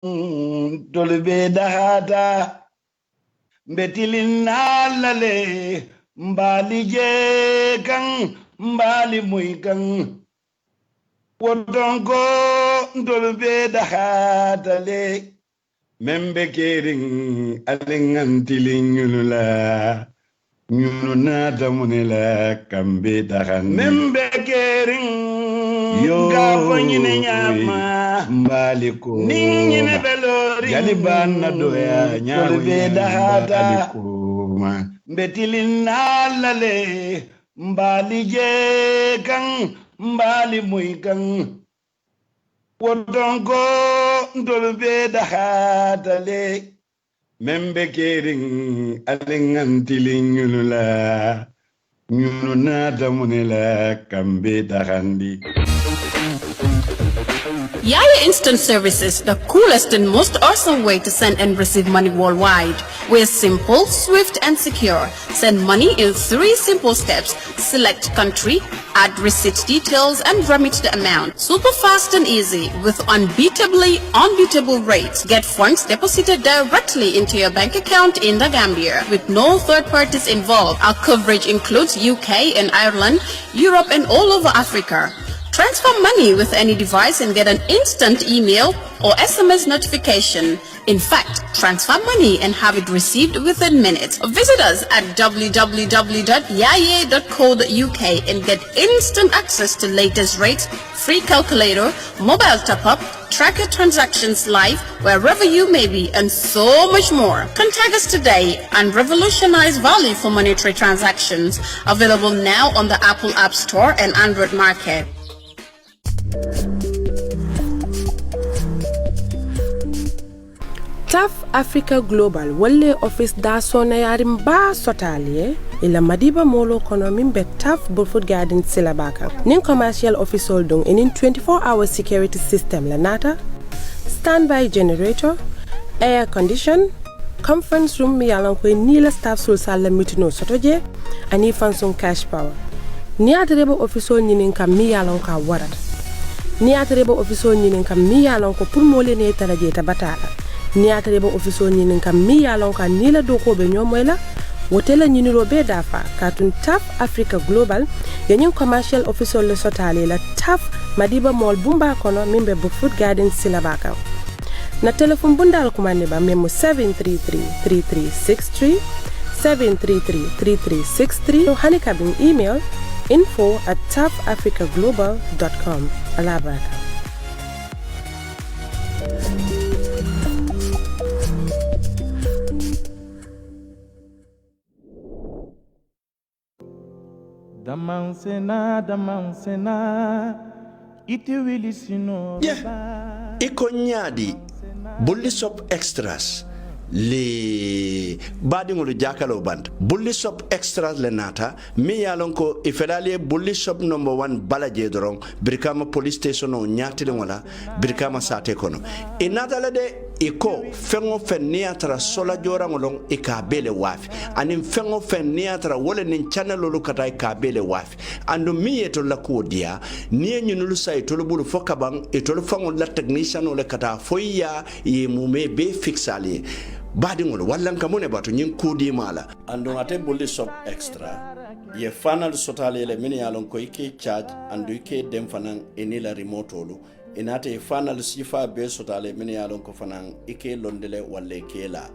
tolbe dahata betilin nalale mbali je kan mbali muy kan wodonko tolbe dahata le membe kering alengantilin nyulula nyuluna tamunela kambe dahan membe kering gafanyine nyama mbaliko ninyine belori galibana doya nyalbe dahata betilin nalale mbali je kan mbali muy kan wodonko tolbe dahata le membe kering alengantilin nyulula nyuluna tamunela kambe dahandi. Yaya Instant Services, the coolest and most awesome way to send and receive money worldwide. We're simple, swift, and secure. Send money in 3 simple steps. Select country, add receipt details, and remit the amount. Super fast and easy with unbeatable rates. Get funds deposited directly into your bank account in the Gambia with no third parties involved. Our coverage includes UK and Ireland, Europe, and all over Africa. Transfer money with any device and get an instant email or SMS notification. In fact, transfer money and have it received within minutes. Visit us at www.yaye.co.uk and get instant access to latest rates, free calculator, mobile top-up, track your transactions live wherever you may be, and so much more. Contact us today and revolutionize value for monetary transactions. Available now on the Apple App Store and Android Market. TAF Africa Global Wale Office da sona yarim ba sotalie ila madiba molo kono mimbe TAF Burfoot Garden silabaka nin commercial office holding in 24-hour security system la nata standby generator air condition conference room mi yalan ko ni la staff sul sala mitino sotoje ani fansum cash power ni atrebo office nyinin kam mi yalan ka warat ni atrebo office nyinin kam mi yalan ko pour mo lene taraje ta batala ni atrebo office nyinin kam mi yalan ka ni la doko be nyomoyla wotela nyiniro be dafa katun TAF Africa Global yanyin commercial officer le sotale la TAF madiba mall bumba kono mimbe Burfoot Garden silabaka na telephone bundal kumane ba memo 733-3363 733-3363 no hanika bin email info@tafafricaglobal.com alabaka. Damansena iti wili sino iko nyadi bulli sop extras li badingolu jakalo band bulli shop extras le nata mi yalon ko ifedali bulli shop number 1 balaje doron birkama police station o nyatile wala birkama sate kono inata le de iko fengo fenniatra sola jora ngolon ikabele wafi anin fengo fenniatra wole nin channel lu kata ikabele wafi ando mi eto la kodia ni nyunulu say to bulu fokabang eto fango la technician o le kata foya ye mume be fixali badingolo wallan kamone batu nyin kudi mala ando ate bulli shop extra ye fanal sotale le mini yalon ko ike charge ando ike dem fanan enila remote olu inate fanal sifa be sotale mini yalon ko fanan ike londele walle kela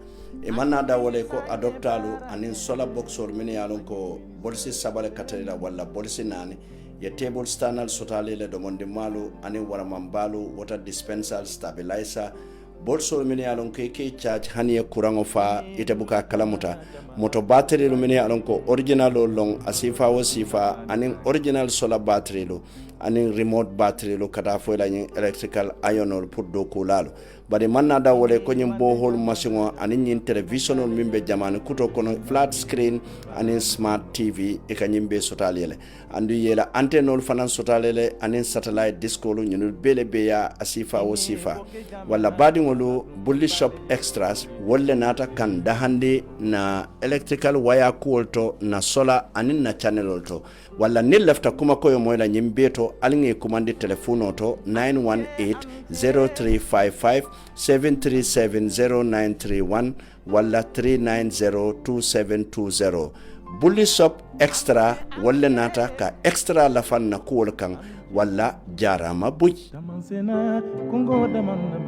e manna da wole ko adoptalu anin sola boxor mini yalon ko bolsi sabale katalila walla bolsi nani ye table stanal sotale le do monde malu anin wara mambalu water dispenser stabilizer bolso mini alon ke charge haniya kurango fa ite buka kalamuta moto battery lo mini alon ko original long asifa wo sifa anin original solar battery lo anin remote battery lo kata fo la electrical iron pour do ko lalo bari manna da wole ko nyim bo hol machine anin nyin television on mimbe jamane kuto kono flat screen anin smart tv e kanyimbe sotalele andu yela antenne fanan sotalele anin satellite disco lo nyul bele beya asifa wo sifa wala badi ngolo bulli shop extras wolle nata kan dahande na electrical wire kulto na solar anin na channel to wala nil lafta kuma koyo moyla nyimbeto alinge kumande telephone to 918 0355 7370931 walla 3902720 bulli shop extra walla nata ka extra lafan na kuwol kan walla jarama buy Damansena Congo damanda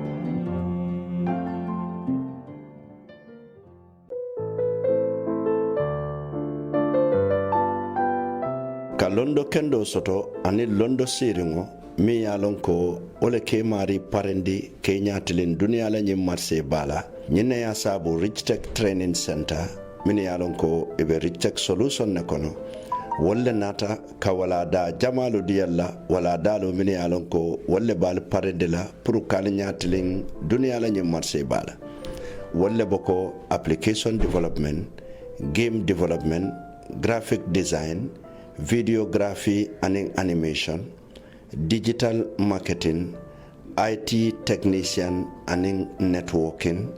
ka londo kendo soto ani londo siringo mi yalon ko ole ke mari parendi ke nyatilin duniya la nyim marse bala nyine ya sabu Rich Tech Training Center min yalon ko ebe Rich Tech Solution ne kono wolle nata ka wala da jamalu diyalla wala dalo min yalon ko wolle bal parendi la pour kal nyatilin duniya la nyim marse bala wolle boko application development, game development, graphic design, videography and animation, digital marketing, IT technician and networking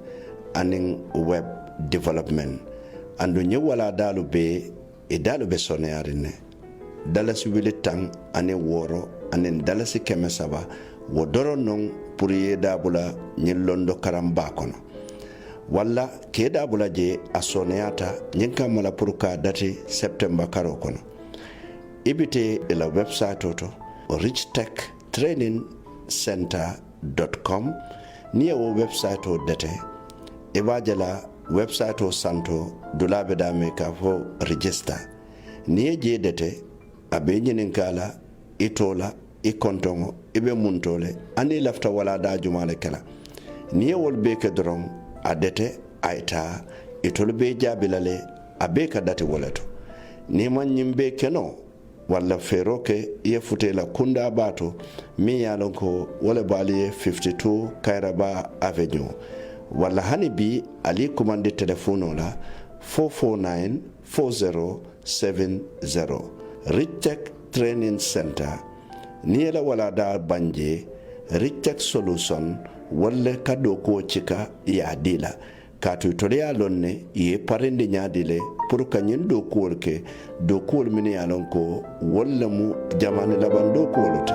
and web development. Andu nye wala dalu be soneyarine dalasi wili tang ane woro ane dalasi keme saba wodoro nong puriye dabula nye londo karamba kono walla ke dabula je a soneyata nyenka mala puruka dati September karo kono ibite ila website toto richtechtrainingcenter.com ni o website o dete ibajala website o santo dulabe da me ka fo register ni je dete abe nyinin kala itola ikontongo ibe muntole ani lafta wala da jumale kala ni wol be ke dron adete aita itol be jabilale abe ka date woleto ni man nyimbe keno walla feroke ye futela kunda bato mi yalon ko wala baliye 52 Kairaba Avenue walla hani bi ali commande telefono la 4494070 Rich Tech Training Center ni la wala da banje Rich Tech Solution walla kado ko chika ya dila katu tole lonne ye parende nyaadile pour kanyen do kolke do kol mini alon ko walla mu jamane laban do kolote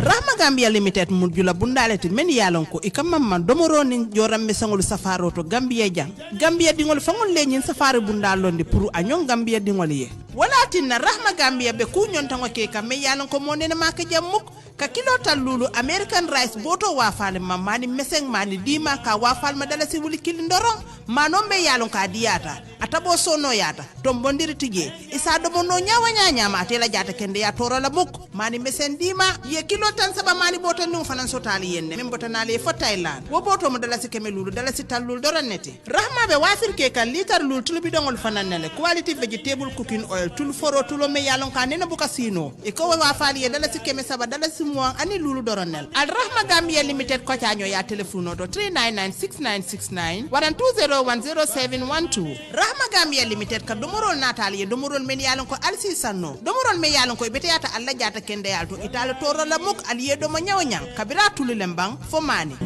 Rahma Gambia Limited mudjula bundaleti men yalon ko ikamma domoro ni joramme sangol safaro to Gambia jang Gambia dingol fangol leñin safari bundalondi pour anyon Gambia dingol ye walatin Rahma Gambia be kunyon tango ke kam yalon ko monene maka jammuk ka kilo talulu American rice boto wafale mamani meseng mani dima ka wafal madala si wuli kilindorong manombe yalon ka diata atabo sono yata tombondiri tije isa domo no nyawa nyama atela jata kende ya toro la buk mani mesen dima ye kilo tan saba mani boto ndu fanan sotali yenne min boto nale fo Thailand wo boto mo dala si kemelulu dala si talul doraneti Rahma be wafir ke kan litar lul tulbi dongol fanan nele quality vegetable cooking oil tul foro tulo me yalon ka nena buka sino e ko wafali ye dala si keme saba dala si mo ani lulu doranel Al Rahma Gambia Limited ko tanyo ya telefono do 3996969 waran 20100712 Rahma Gambia Limited ka domorol natali ye domorol men yalon ko alsi sanno domorol men yalon ko beteyata alla jata kende yalto itala toro la muk aliye do ma nyawnyang kabira tulu lembang fo mani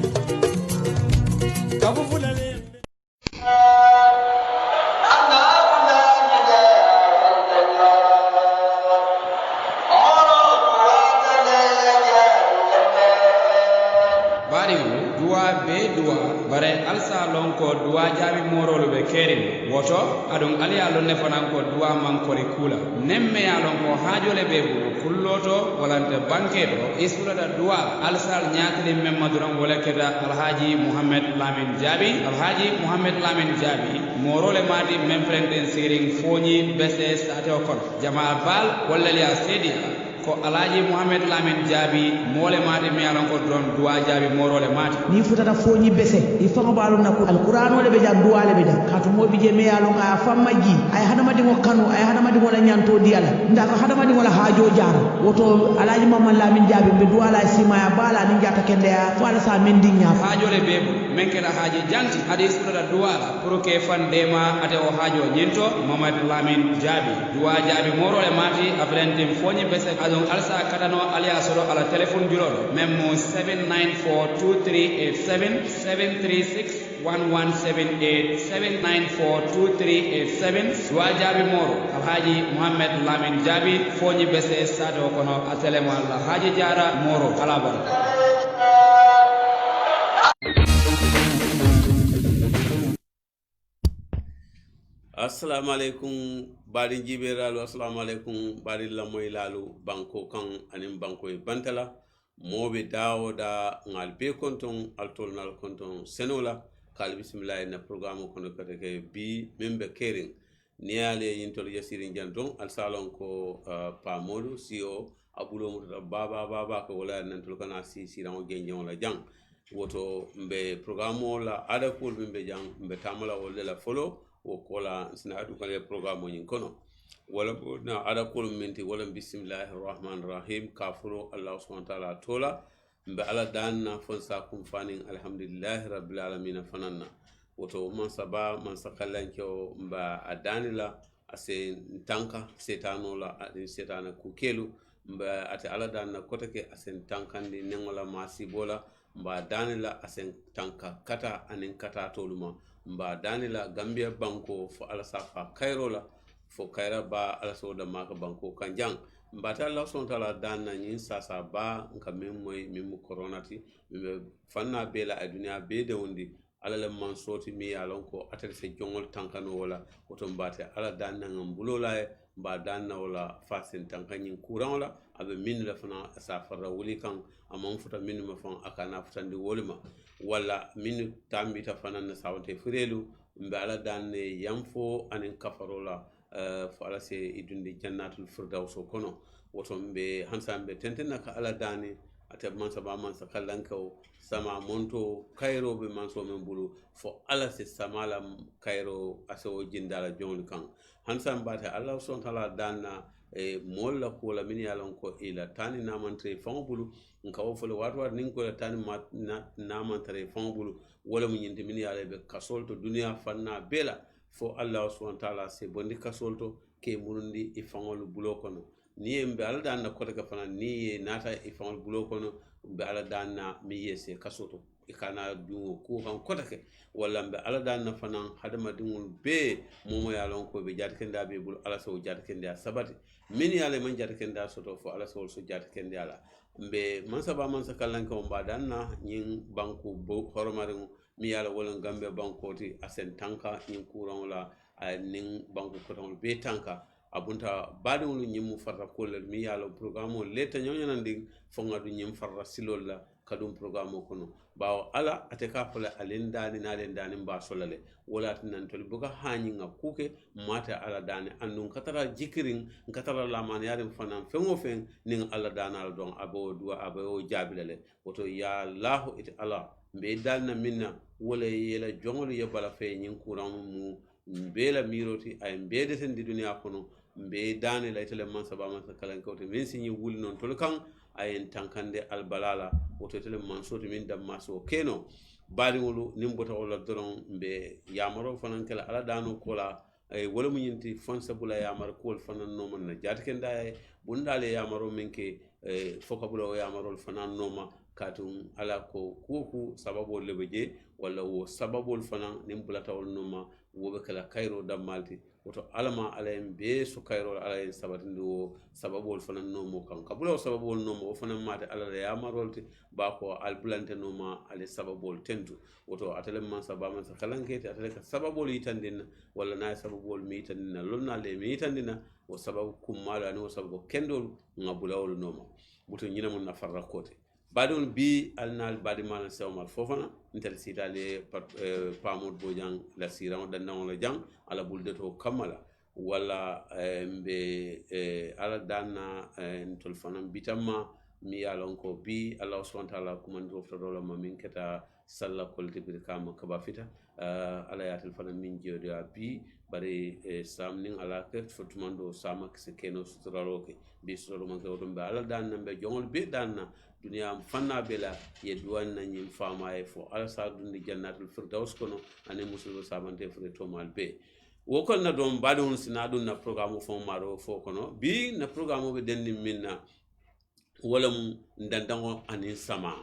Kabu fulale bare alsa lon ko duwa jaabi morolo be kerin woto adon ali ya lon ne fanan ko duwa man ko kula nemme ya lon ko haajole be bu kulloto walante banketo isula da duwa alsa nyaatli memma duran wala keda alhaji Muhammad Lamin Jabi morole madi mem frenden siring foñi bese sato kon jama bal wala ya sedia ko alhaji Muhammad Lamin Jabi mole mate mi alon ko don duwa jabi morole mate ni futata foñi bese i fanga balu nako alquran wala be jam duwale be jam katu mobi je me alon ka fammaji ay hadama di mo kanu ay hadama di wala nyanto diala ndako hadama di wala haajo jaar woto alhaji Muhammad Lamin Jabi be duwala sima ya bala ni jata kende ya fala sa mendi nya haajo le be men kala haaji janti hadis futata duwala pour que fandema ate o haajo nyento Muhammad Lamin Jabi duwa jabi morole mate afrentim foñi bese donc alsa kadano aliya solo ala téléphone julol même 7942387 736 1178 794 2387 duwajabi moro alhaji Muhammad Lamin Jabi foñi bese sato kono aselemo Allah haji jara moro alabar assalamu alaikum bari jiberalu assalamu alaikum bari lamoy lalu banko kan anin banko e bantala mobe dawoda ngal be konton altol nal konton senola kal bismillah na programme kono kate ke bi membe kering niale yintol yasirin janton al salon ko pa modu CEO abulo muta baba ko wala nan tol kana si ran genjon la jang woto mbe programme la ada ko mbe jang mbe tamala wala la follow wo kola sina adu kan programme nyin kono wala na ada ko minti wala bismillahir rahmanir rahim kafuro allah subhanahu wa ta'ala tola mbe ala danna fonsa kum fanin alhamdulillah rabbil alamin fananna woto man saba man sakalanko mba adanila ase tanka setanola adin setana kukelu mba ate ala danna kotake ase tankandi nengola masibola mba danila ase tanka kata anin kata toluma mba danila gambia banko fo ala safa kairola fo kaira ba ala soda maka banko kanjang mbata Allah subhanahu wa ta'ala danna nyin sasa ba nka memmoy mimu coronati mimu fanna bela a duniya be de wondi ala le man soti mi yalon ko atel se jongol tankano wala oto mbate ala danna ngam bulola e mba danna wala fasen tankanyin kuran wala abe min la fana safara wuli kan amon futa min ma fan akana futandi wolima wala min tambita fana na sawante furelu mbe ala danne yamfo anin kafarola fo ala se idundi jannatul firdaus kono woto mbe hansambe tentena ka ala dani ate mansa ba mansa kallanko sama monto kairo be manso men bulu fo ala se samala kairo aso jindala jon kan hansam bata allah subhanahu wa ta'ala danna e molla ko la min yalon ko ila tani namantre fon bulu nka wo fo wat nin ko tani namantre fon bulu wala mun yindi min yala be kasol to duniya fanna bela fo allah subhanahu wa ta'ala se bondi kasolto ke murundi e fangol bulo kono ni mbe ala danna kota ka fana ni nata e fangol bulo kono mbe ala danna mi yese kasoto e kana du ko kan kota ke walla mbe ala danna fana hadama dingol be momo yalon ko be jatkenda be bul ala so jatkenda sabati min yale man jatkenda soto fo ala so jatkenda ala mbe man saba man sakalan ko mba danna nyin banku bo horomare mi yala wala gambe bankoti asen tanka nyin kuran la nin banku koton be tanka abunta badewul nyim farra kolal mi yala programme leta nyonyanandi fonga du nyim farra silol la kadum programme kono bawo ala ate ka fala alendani nalendani mba solale wala tan tol buga hani nga kuke mata ala dani andun katara jikirin katara laman yarim fanan fengo fen nin ala danal don abo duwa abo jabilale woto ya allah it ala mbe dalna minna wala yela jongol ye bala fe nyin kuran mu mbela miroti ay mbede ten di dunya kono mbe dane la tele man saba man kalan kawte min sinyi wul non tol kan ay tankande al balala woto tele man soti min damma so keno bari wolu nimbota wala doron mbe yamaro fanan kala ala dano kola ay wala mu nyinti fonsa bula yamar kol fanan no man na jatkenda ay bundale yamaro minke foka bula yamaro fanan noma katun ala ko kuku sababu lebeje wala wo sababu fanan nimbulata wol noma wobe kala kairo dammalti woto alama alayen be so kairo alayen sabatindi wo sababol fanan nomo kan kabula sababol nomo o fanan mate ala ya marolti ba ko albulante noma ale sababol tentu woto atale man sabama sa kalankete atale ka sababol yitandina wala na sababol mi yitandina lonna le mi yitandina wo sababu kummala ni wo sababu kendol ngabula wol noma woto nyina mon na farra kote badon bi alnal badi mal sewmal fofana intel sitale pamod bojang la siran dan non la jang ala bulde to kamala wala mbe ala danna ntol fanam bitamma mi yalon ko bi allah subhanahu wa ta'ala kuma ndo fotoro ma min keta salla kolti bir kam kaba fita ala yatel fanam min jodi bi bare samnin ala ke fotumando sama ke keno sutraloke bi sutoro man ko be ala danna be jongol be danna duniya fanna bela ye duwan na nyim fama e fo ala sa dundi jannatul firdaus kono ane musulmo sabante fure to mal be wokol na don badon sina dun na programme fo maro fo kono bi na programme be denni minna wala mu ndandango anin sama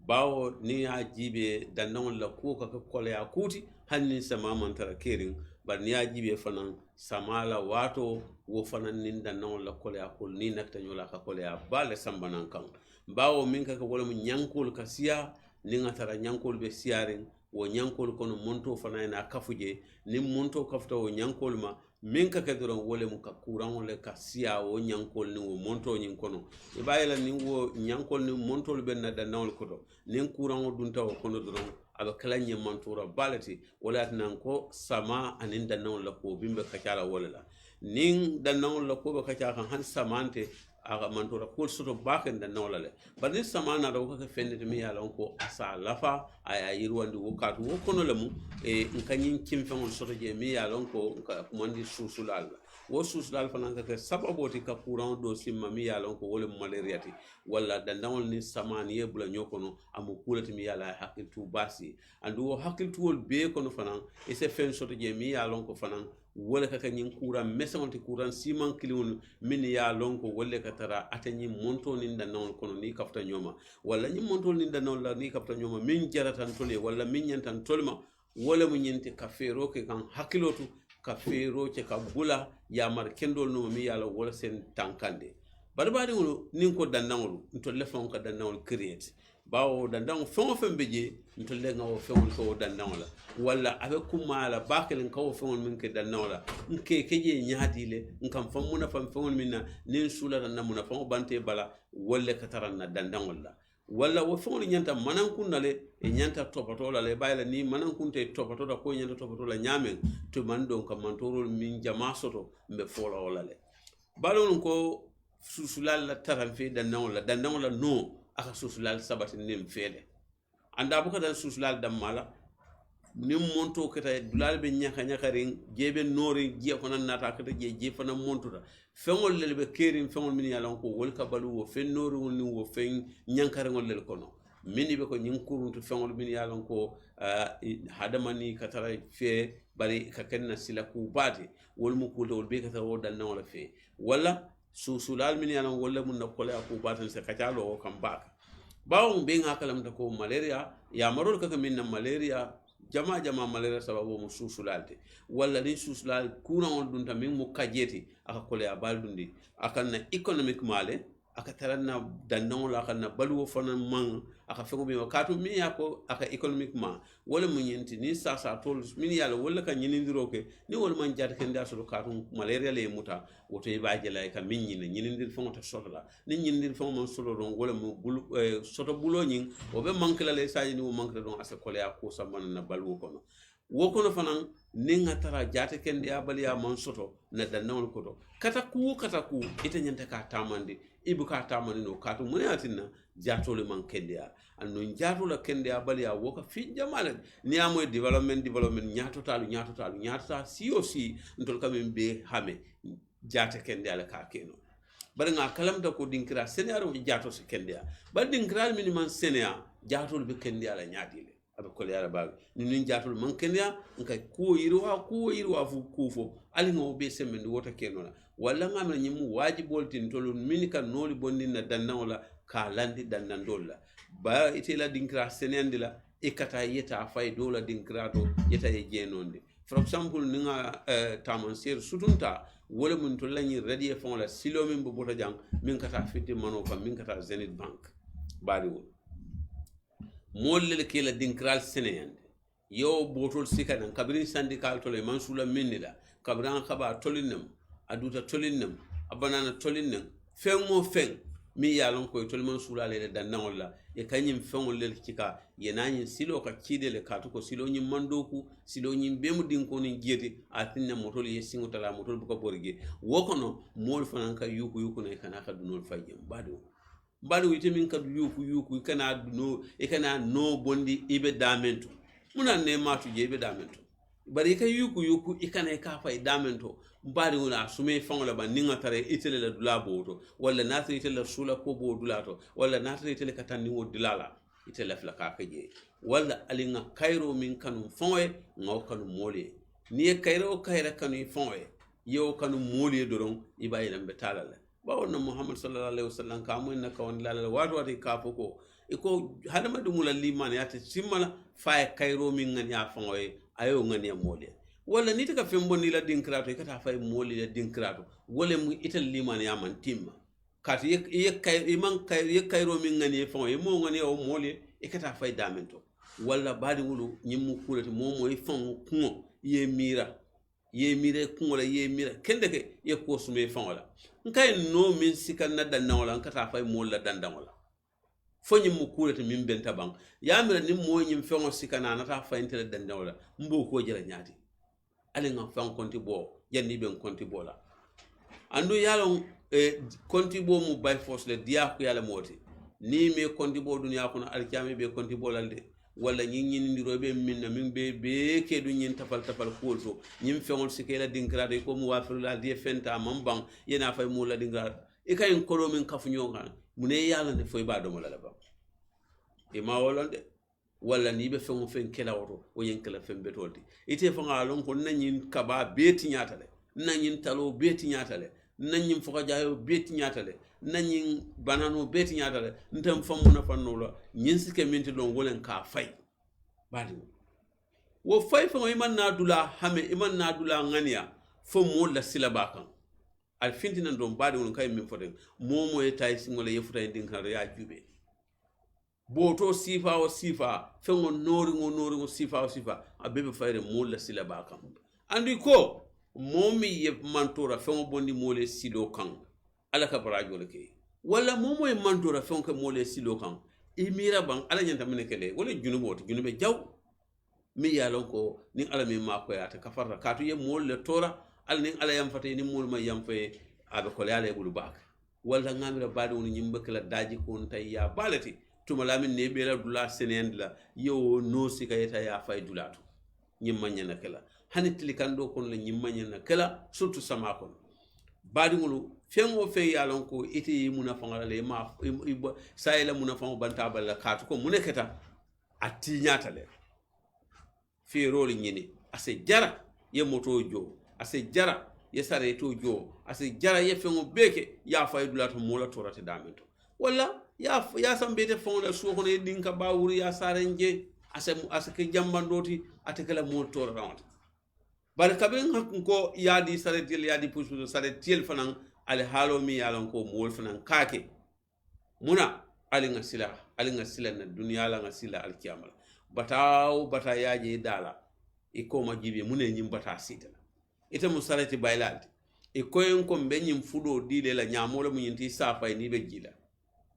bawo ni ya jibe dannon la ko ka kole ya kuti hanni sama man tara kerin bar ni ya jibe fanan samala wato wo fanan nin dannon la kole ya kul ni nakta nyola ka kole ya bale sambanan kan bawo min ka wala mu nyankol ka siya ni ngatara nyankol be siyarin wo nyankol kono monto fana na kafuje ni monto kafta wo nyankol ma min ka kedoron wole mu ka kuran wole ka siya wo nyankol ni wo monto nyin kono e bayela ni wo nyankol ni monto be na danawol koto ni kuran wo dunta wo kono doron aba kalanye mantura balati wala tan ko sama anin danawol la ko bimbe ka kala wala la nin danawol la ko be ka kala han samante aga mantura kul soto baken danawol la badin samana do ka fende mi yala ko asa lafa aya yirwandi wokatu wo kono lamu e nkanyin kimfengol soto je mi yala ko kumandi susulal wo susulal fanan ka sababoti ka courant do simma mi yala ko wole malaria ti walla dandawol ni samani ye bula nyokono amu kulati mi yala hakiltu basi andu wo hakiltu wol be kono fanan e se fen soto je mi yala ko fanan wala ka kanyin courant mesanti courant siman kiliwon min ya lonko wala ka tara atani monto ni dandawol kono ni kafta nyoma walla ni monto ni dandawol la ni kafta nyoma min jaratan tole walla min nyantan tolma wala mu nyente kafero ke kan hakilotu kafero ke ka bula ya mar kendol no mi yala wala sen tankande barbadi ngolo nin ko dandangol to lefon ka dandangol create bawo dandang fon fon beje to le ngawo fon ko dandangol wala abe kumala bakel ko fon min ke dandangol nke keje nyaadile nkam fon muna fon minna nin sula na muna fon bante bala wala kataran na dandangol la wala wo fon nyanta manan kunnale e nyanta topato la le bayla ni manan kunte topato da ko nyanta topato la nyamen to man don kam mantorol min jama soto mbe fola wala le balon ko susulal la taramfe dandangol la no aka susulal sabati nim fele anda buka dan susulal damala nim monto kata dulal be nyaka ring jebe nori je ko nan nata kata je fana montuta fengol lel be kerim fengol min yalan ko wol ka balu wo fen nori woni wo fen nyankare ngol lel kono mini be ko nyin kuruntu fengol min yalan ko hadamani katara fe bari ka kenna sila ku bati wol mu ko wol be kata wo dal na wala fe wala susulal min yalan wala mun na kola ku batan se katalo kam baka bawo be ngakalam ta ko malaria ya marol kaka min na malaria jama malaria sababu mu susulalde walla ni susulal kuna on dunta min mu kajeti aka kole ya baldundi aka na economic male aka taranna dannon la aka na balwo fana man aka fego mi wakatu mi yako aka economic ma wala mu nyenti ni sasa tol min yalla wala ka nyinindiro ke ni wala man jata ken da so katu malaria le muta woto e baaje la ka min nyina nyindir fo ta sotola ni nyindir fo man solo don wala mu bulu soto bulo nyin o be mankala le saji ni mo mankala don asa kole ya ko samman na balwo kono wokono fanan ninga tara jata ken ya bali ya man soto na dannon ko to kata ku ita nyanta ka tamande ibu ka tamande no katu mun yatinna jatole man kende ya anno jatola kende ya bali ya woka fi jamala ni amoy development nyaato ta COC ntol kam be hame jata kende ala ka keno bari nga kalamta ko dinkira senero jato se kende ya bal dinkira min man senea jatol be kende ala nyaadile abe ko yara baagi ni jaatul man kenya nka ko yirwa fu kufo ali ngo be semendi wota kenola walla ngamna nyimu wajibol tin tolun minika noli bonni na dannola ka landi dandandola ba itela dinkra senendila e kata yeta fay dola dinkra to yeta e jenonde for example ninga tamanser sutunta wala mun to lañi radie fon la silo min bo bota jang min kata fitti mano kam min kata Zenith Bank bari wol molle ke la dinkral seneyande yo botol sikanan kabrin syndical tole mansula minila kabran khaba tolinam aduta tolinam abanana tolinam fengo feng mi yalon ko tol mansula le dan nawla e kanyim fengo le kika yenani silo ka kidele katu ko silo nyim mandoku silo nyim bemu dinko ni jeti atinna motol yesingo tala motol buko borge wokono mol fanan ka yuku ne kana ka dunol fayem badu wite min kadu yuku kana duno e kana no bondi ibe damento munan ne matu je ibe damento bari ka yuku e kana ka fa damento bari wona sume fangola ban ninga tare itele la dula boto walla natri itele sula ko bo dulato walla natri itele katani wo dilala itele fla ka je walla alinga kairo min kanu fonwe ngaw kanu mole ni kairo kayra kanu fonwe yo kanu mole doron ibayina be talala bawon muhammad sallallahu alaihi wasallam ka mun na kawon lalala wato ka foko iko hadama dumula liman ya ta simmala fa kairo min ngani ya fangoy ayo ngani ya mole wala ni taka fembo ni la dinkrato kata fa mole la dinkrato wala mu ital liman ya man timma kat ye kairo min ngani ya fangoy mo ngani o mole kata fa damento wala badi wulu nyimmu kulati momo e fango kuno ye mira kungola ye mira kende ke ye ko sume fangola nkay no min sikanna dannawola nkata fay molla dandawola fonyi mu kulati min benta bang ya mira ni mo nyim fango sikana nata fay intele dandawola mbo ko jela nyaati ale nga fang konti bo yanni ben konti bola andu yalon konti bo mu by force le dia ko yala moti ni me konti bo dunya kono alkiyame be konti bolalde wala ñin ndirobe minna min be ke du ñin tafal kolso ñim feŋol sikela dingrade ko mu wafiru la die fenta mambang yena fay mu la dingrade e kay ko min kafu ñonga mune yalla ne foy ba do mo la ba e ma wolonde wala ni be feŋo fen kela woto o yen kala fen betolti ite fanga lon ko nañin kaba beti ñatale nañin talo beti ñatale nañin foka jayo beti ñatale nañin banano beti ñatale ntam famuna fannola ñin sike minti don wolen ka fay badi wo fay fa iman na dula hame iman na dula ngania fo mo la sila bakan al finti nan don badi won kay min foden momo e tay singola yefuta en dinkan ya jube boto sifa o sifa fengo nori sifa o sifa abebe fayre mo la sila bakan andi ko momi ye mantora fengo bondi mole silo kan ala ka barajo le ke wala momo e mantora fengo ke mole silo kan e mira bang ala nyanta mene kele wala junube jaw mi yalon ko ni ala mi ma ko yata kafarra katu ye mole tora al ni ala yam fate ni mol ma yam fe abe ko yale bulu bak wala ngamira bade woni nyimbe kala daji ko tay ya balati tuma lamin ne be la dula senendla yo no sikayeta ya fay dulatu nyimma nyana kala hanitli kando kon la nyimma nyana kala surtout sama kon badi ngulu fengo fe yalon ko ite muna fangala le ma sayela muna fango banta balla katu ko muneketa atti nyata le fi roli nyini ase jara ye moto jo ase jara ye sare to jo ase jara ye fengo beke ya faydula to mola torate damento wala ya sambete fongo la suko ne dinka bawuri ya sare nje ase ke jambandoti atekala mo torante bar kabin hakun ko yadi sare tel yadi pusu sare tel fanan al halo mi yalan ko mol fanan kake muna alinga sila na dunya la nga sila al kiyamal bata yaje dala e ko ma jibe mune nyim bata sita ite mu sarati baylati e ko en ko be nyim fudo dile la nyamolo mu yinti safa ni be jila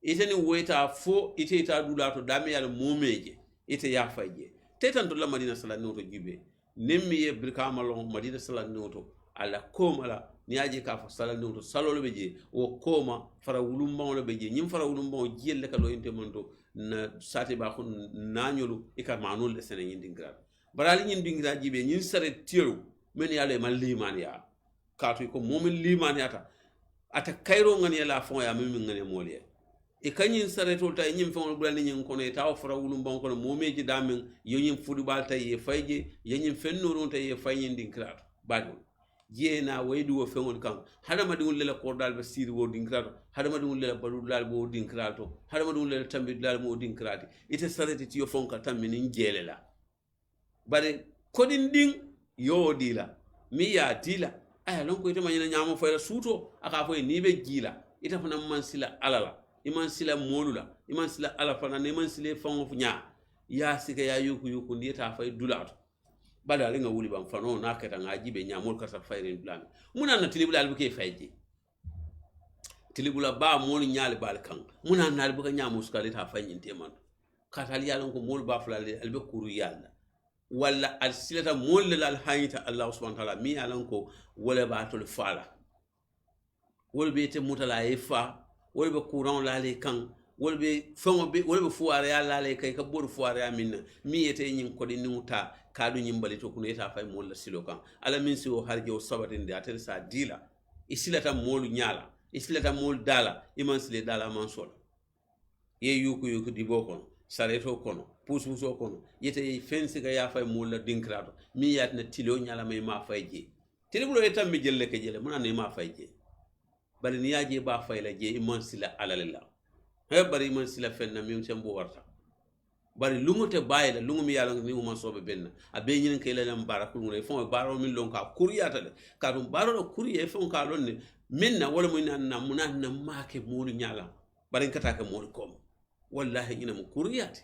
ite ni weta fo ite ita dulato dame yal momeje ite ya faje tetan to la madina sallallahu to jibe nemmi ye birkamalo madina sallallahu to ala komala ni aje ka fa sallallahu to salolo beje o koma fara wulumba lo beje nyim fara wulumba jelle ka lo inte monto na sate ba ko nanyolu e ka manul sene yindi grad barali nyin dingra jibe nyin sare tielu men yale mal liman ya katu ko momin liman yata ata kayro ngani la fon ya min ngani moliye e kanyin sare to tay nyim fon bulani nyin kono e taw fara wulumba kono momeji damen yo nyim fudu bal tay e fayje ye nyim fennoron tay e fayyin din grad badul jena waydu wo fengol kan hadama dum lela kordal be siri wo dinkrato hadama dum lela baludal bo dinkrato hadama dum lela tambidal mo dinkrati ite sarete ti yo fonka tammi nin jelela bare kodin ding yo dila mi ya dila ay lon ko ite manyana nyamo fayra suto aka foy ni be gila ite fana man sila alala iman sila molula iman sila ala fana ne man sila fango nya ya sika ya yuku ndi ta fay dulato bala lenga wuli bam fano na keta ngaji be nyamol kata fayren blami muna na tilibula albuke fayji tilibula ba mol nyaali bal kan muna na albuka nyamus kala ta fanyin teman kata ali yalan ko mol ba fulale albe kuru yalla wala al silata mol lal hayita allah subhanahu wa ta'ala mi yalan ko wala ba tul fala wol be te mutala efa wol be courant la le kan wol be fongo be wol be fuare yalla le kay ka bor fuare amina mi yete nyin ko di nuta kadu nyimbali to kuno eta fay mol la silo kan ala min si o harje o sabatin de atel sa dila isilata molu nyala isilata mol dala iman sile dala man sol ye yuku di bokon sareto kono puso kono yete fensi ga ya fay mol la dinkrato mi yat na tilo nyala may ma fay je tilibulo etam mi jelle ke jele muna ne ma fay je bari ni yaje ba fayla je iman sila alalila he bari iman sila fenna mi sembo warta bari lungote bayila lungu mi yalla ni uma sobe benna abe nyin kay la lam barakul ngure fon baro min lon ka kuriyata de ka dum baro do kuriye fon ka lon ne minna wala mo nan munan na make mulu nyala bari kata ka mulu kom wallahi ina mo kuriyati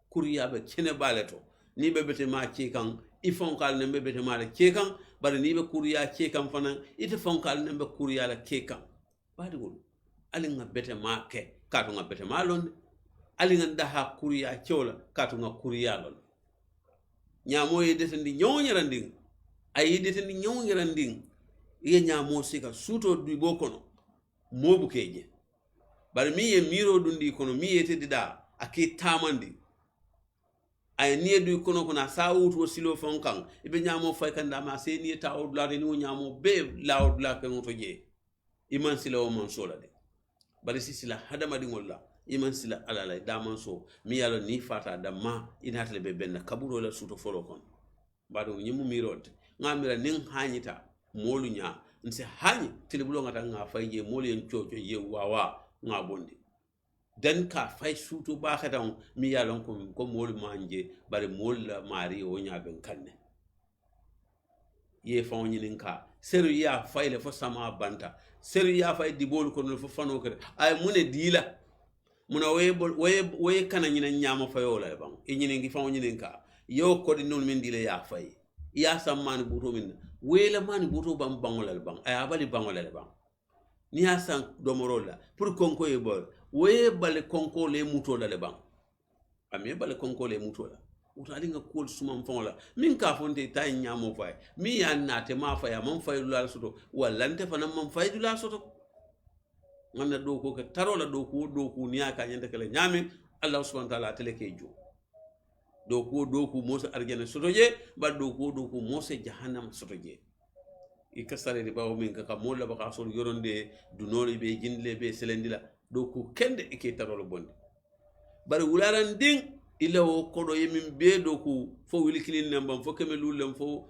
kuriyabe kene baleto ni be bete ma ci kan ifon kal ne be bete ma la ci kan bari ni be kuriya ci kan fana ite fon kal ne be kuriya la ci kan badi wol ali nga bete ma ke ka do nga bete ma lon ali nga daha kuriya ciola ka to nga kuriya lon nyamo ye detandi nyonyeranding ay detandi nyonyeranding ye nyamo sika suto du bokono mobu keje bari mi ye miro dundi kono mi yete dida aki tamandi ay nie du kono kona sawut wo silo fonkan ibe nyamo fay kanda ma se ni taw la ni nyamo be law la ke ngoto je iman silo man sola de bari sisila hadama di ngolla iman sila alala daman so mi yalo ni fata damma inatale be benna kaburo la suto folo kon bado nyimu mirote ngamira nin hanyita molu nya nse hanyi tilibulo ngata nga fayje molu en chocho ye wawa nga bondi dan ka fay suto ba khatan mi yalo ko molu manje bare molu la mari o nya ben kanne ye faw nyinin ka seru ya fay le fo sama banta seru ya fay dibol ko no fo fano kare ay mune dila muna we kana nyina nyama fayola bang e nyine ngi faw nyinen ka yo ko di non min dile ya fay ya samman buto min we la man buto bam bangola bang ay abali bangola bang ni asan domorola pour konko e bol we bale konko le muto la bang ami bale konko le muto la utali nga kol suma mfonla min ka fonte tay nyamo fay mi ya nate ma fay am fay dula soto wala nte fana mam fay dula soto ngana do ko tarola do ko niya ka nyande kala nyame Allah subhanahu wa ta'ala teleke jo do ko mosa arjana sotoje ba do ko mosa jahannam sotoje ikasare di bawo min ka molla baka sol yoronde dunoli be jindle be selendila do ko kende ike tarola bonde bari wularan ding ila o kodo yemin be do ko fo wilikilin nambam fo kemelulem fo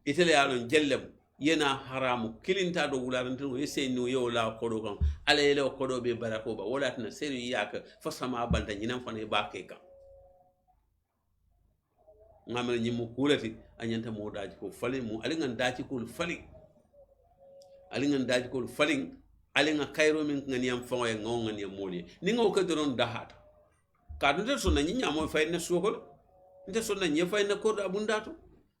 itele yalon jellem yena haramu kilinta do wularantin o yeseni yo la kodo kan ala ele o kodo be barako ba wala tan seri yaka fa sama banta nyinam fane ba ke kan ngamel nyimu kulati anyanta mo daji ko fali mu ali ngan daji ko fali ali ngan daji ko fali ali nga kayro min ngani am fa e ngon ngani moli ni ngo ka doron dahata ka do so na nyinya mo fay na sokol nte so na nye fay na korda bundato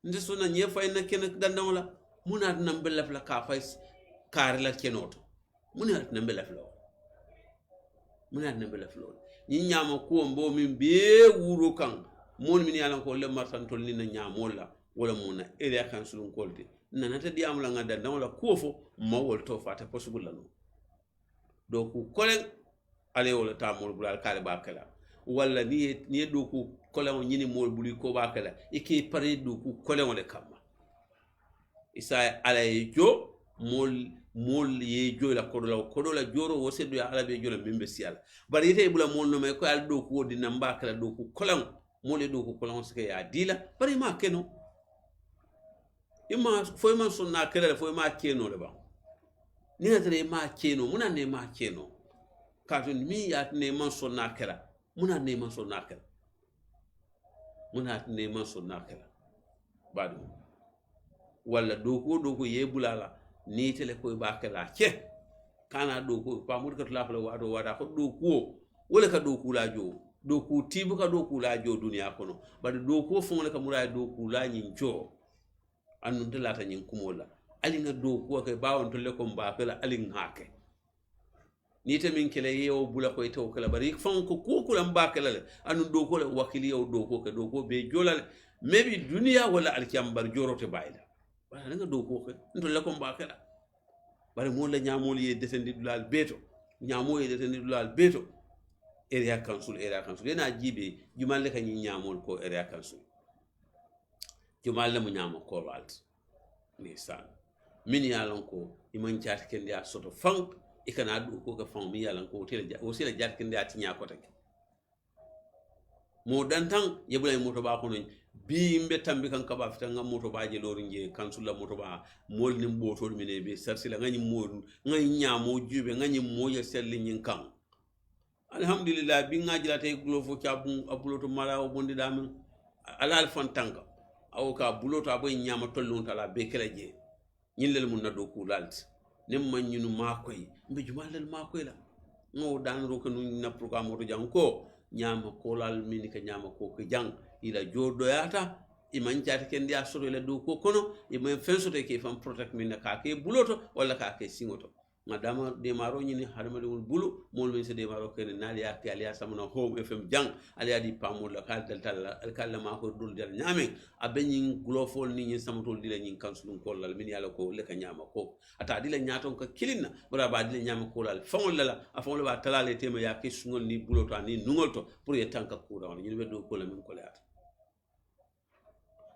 nte so na nye fay na ken dandawla munat nam belaf la ka fay kar la kenoto munat nam belaf lo ni nyama ko mbo min be wuro kan mon min yalan ko le martan tol ni na nyamola wala mona ere kan sulun kolde nanata diam la ngada dawla ko fo mawol to fata possible la no do ku kolen ale wala tamol bulal kale ba kala wala ni do ku kolen nyini mol buli ko ba kala iki pare do ku kolen wala kamma isa ala jo mol ye jo la kodola joro wo seddo ya ala be jo la mimbe siala bari ite bula mol no me ko al do ku di namba kala do ku kolen mol do ku kolen ske ya dila bari ma keno ima foi man sonna kala foi ma keno le ba ni atre ma keno muna ne ma keno ka to mi ya ne man sonna kala muna ne man sonna kala badu wala doko ye bulala ni tele ko ba kala ke kana doko pa mur ka tla wado wada ko doko wala ka doko la jo doko tibu ka doko la jo duniya kono badu doko fon ka mura doko la nyin jo anu de lata nyin kumola ali nga doko ka bawon to le ko ba kala ali ngake ni te min kele yewo bula ko to kala bari fon ko kula mba kala anu doko le wakili yewo doko ka doko be jolal mebi duniya wala alkiyambar jorote bayla wala nga do ko ndo la ko mbakala bari mo la nyamol ye detendi dulal beto nyamo ye detendi dulal beto area council ena jibe jumal le kany nyamol ko area council jumal le mo nyamo ko walt ni san min yalon ko iman chat ken ya soto fang ikana do ko ka fang mi yalan ko tele o sila jat ken ya tinya ko tak mo dan tan yebulay moto ba ko non bi imbe tambi kan kaba fita ngam moto baaje lori nje kansula moto ba mol nim boto mine be sarsila ngani mo ngani nyamo jube ngani mo ya selli nyin kan alhamdulillah bi ngaji la tay glofo ciabun abuloto mala o bondi damin alal fantanka aw ka buloto aboy nyama tollon tala be kelaje nyillel mun nado ku lalti nem man nyinu makoy mbe jumalal makoy la no dan ro ko na programme to jang ko nyama ko lal min ka nyama ko jang ila jodo yata iman jati ken dia soro ila do ko kono iman fensote ke fam protect min ka ke buloto wala ka ke singoto madama de maro nyini harma de bulu mol men se de maro ken nali ya ke aliya samana home fm jang aliya di pamul la kal dal al kala ma ko dul dal nyame abenyin glofol ni nyin samutol dila nyin kansulun kollal min yala ko le ka nyama ko ata dila nyaton ka kilina bura ba dila nyama ko lal fongol la afongol ba talale tema ya ke sungol ni buloto ni nungol to pour ye tanka kura on nyin be do ko la min ko leata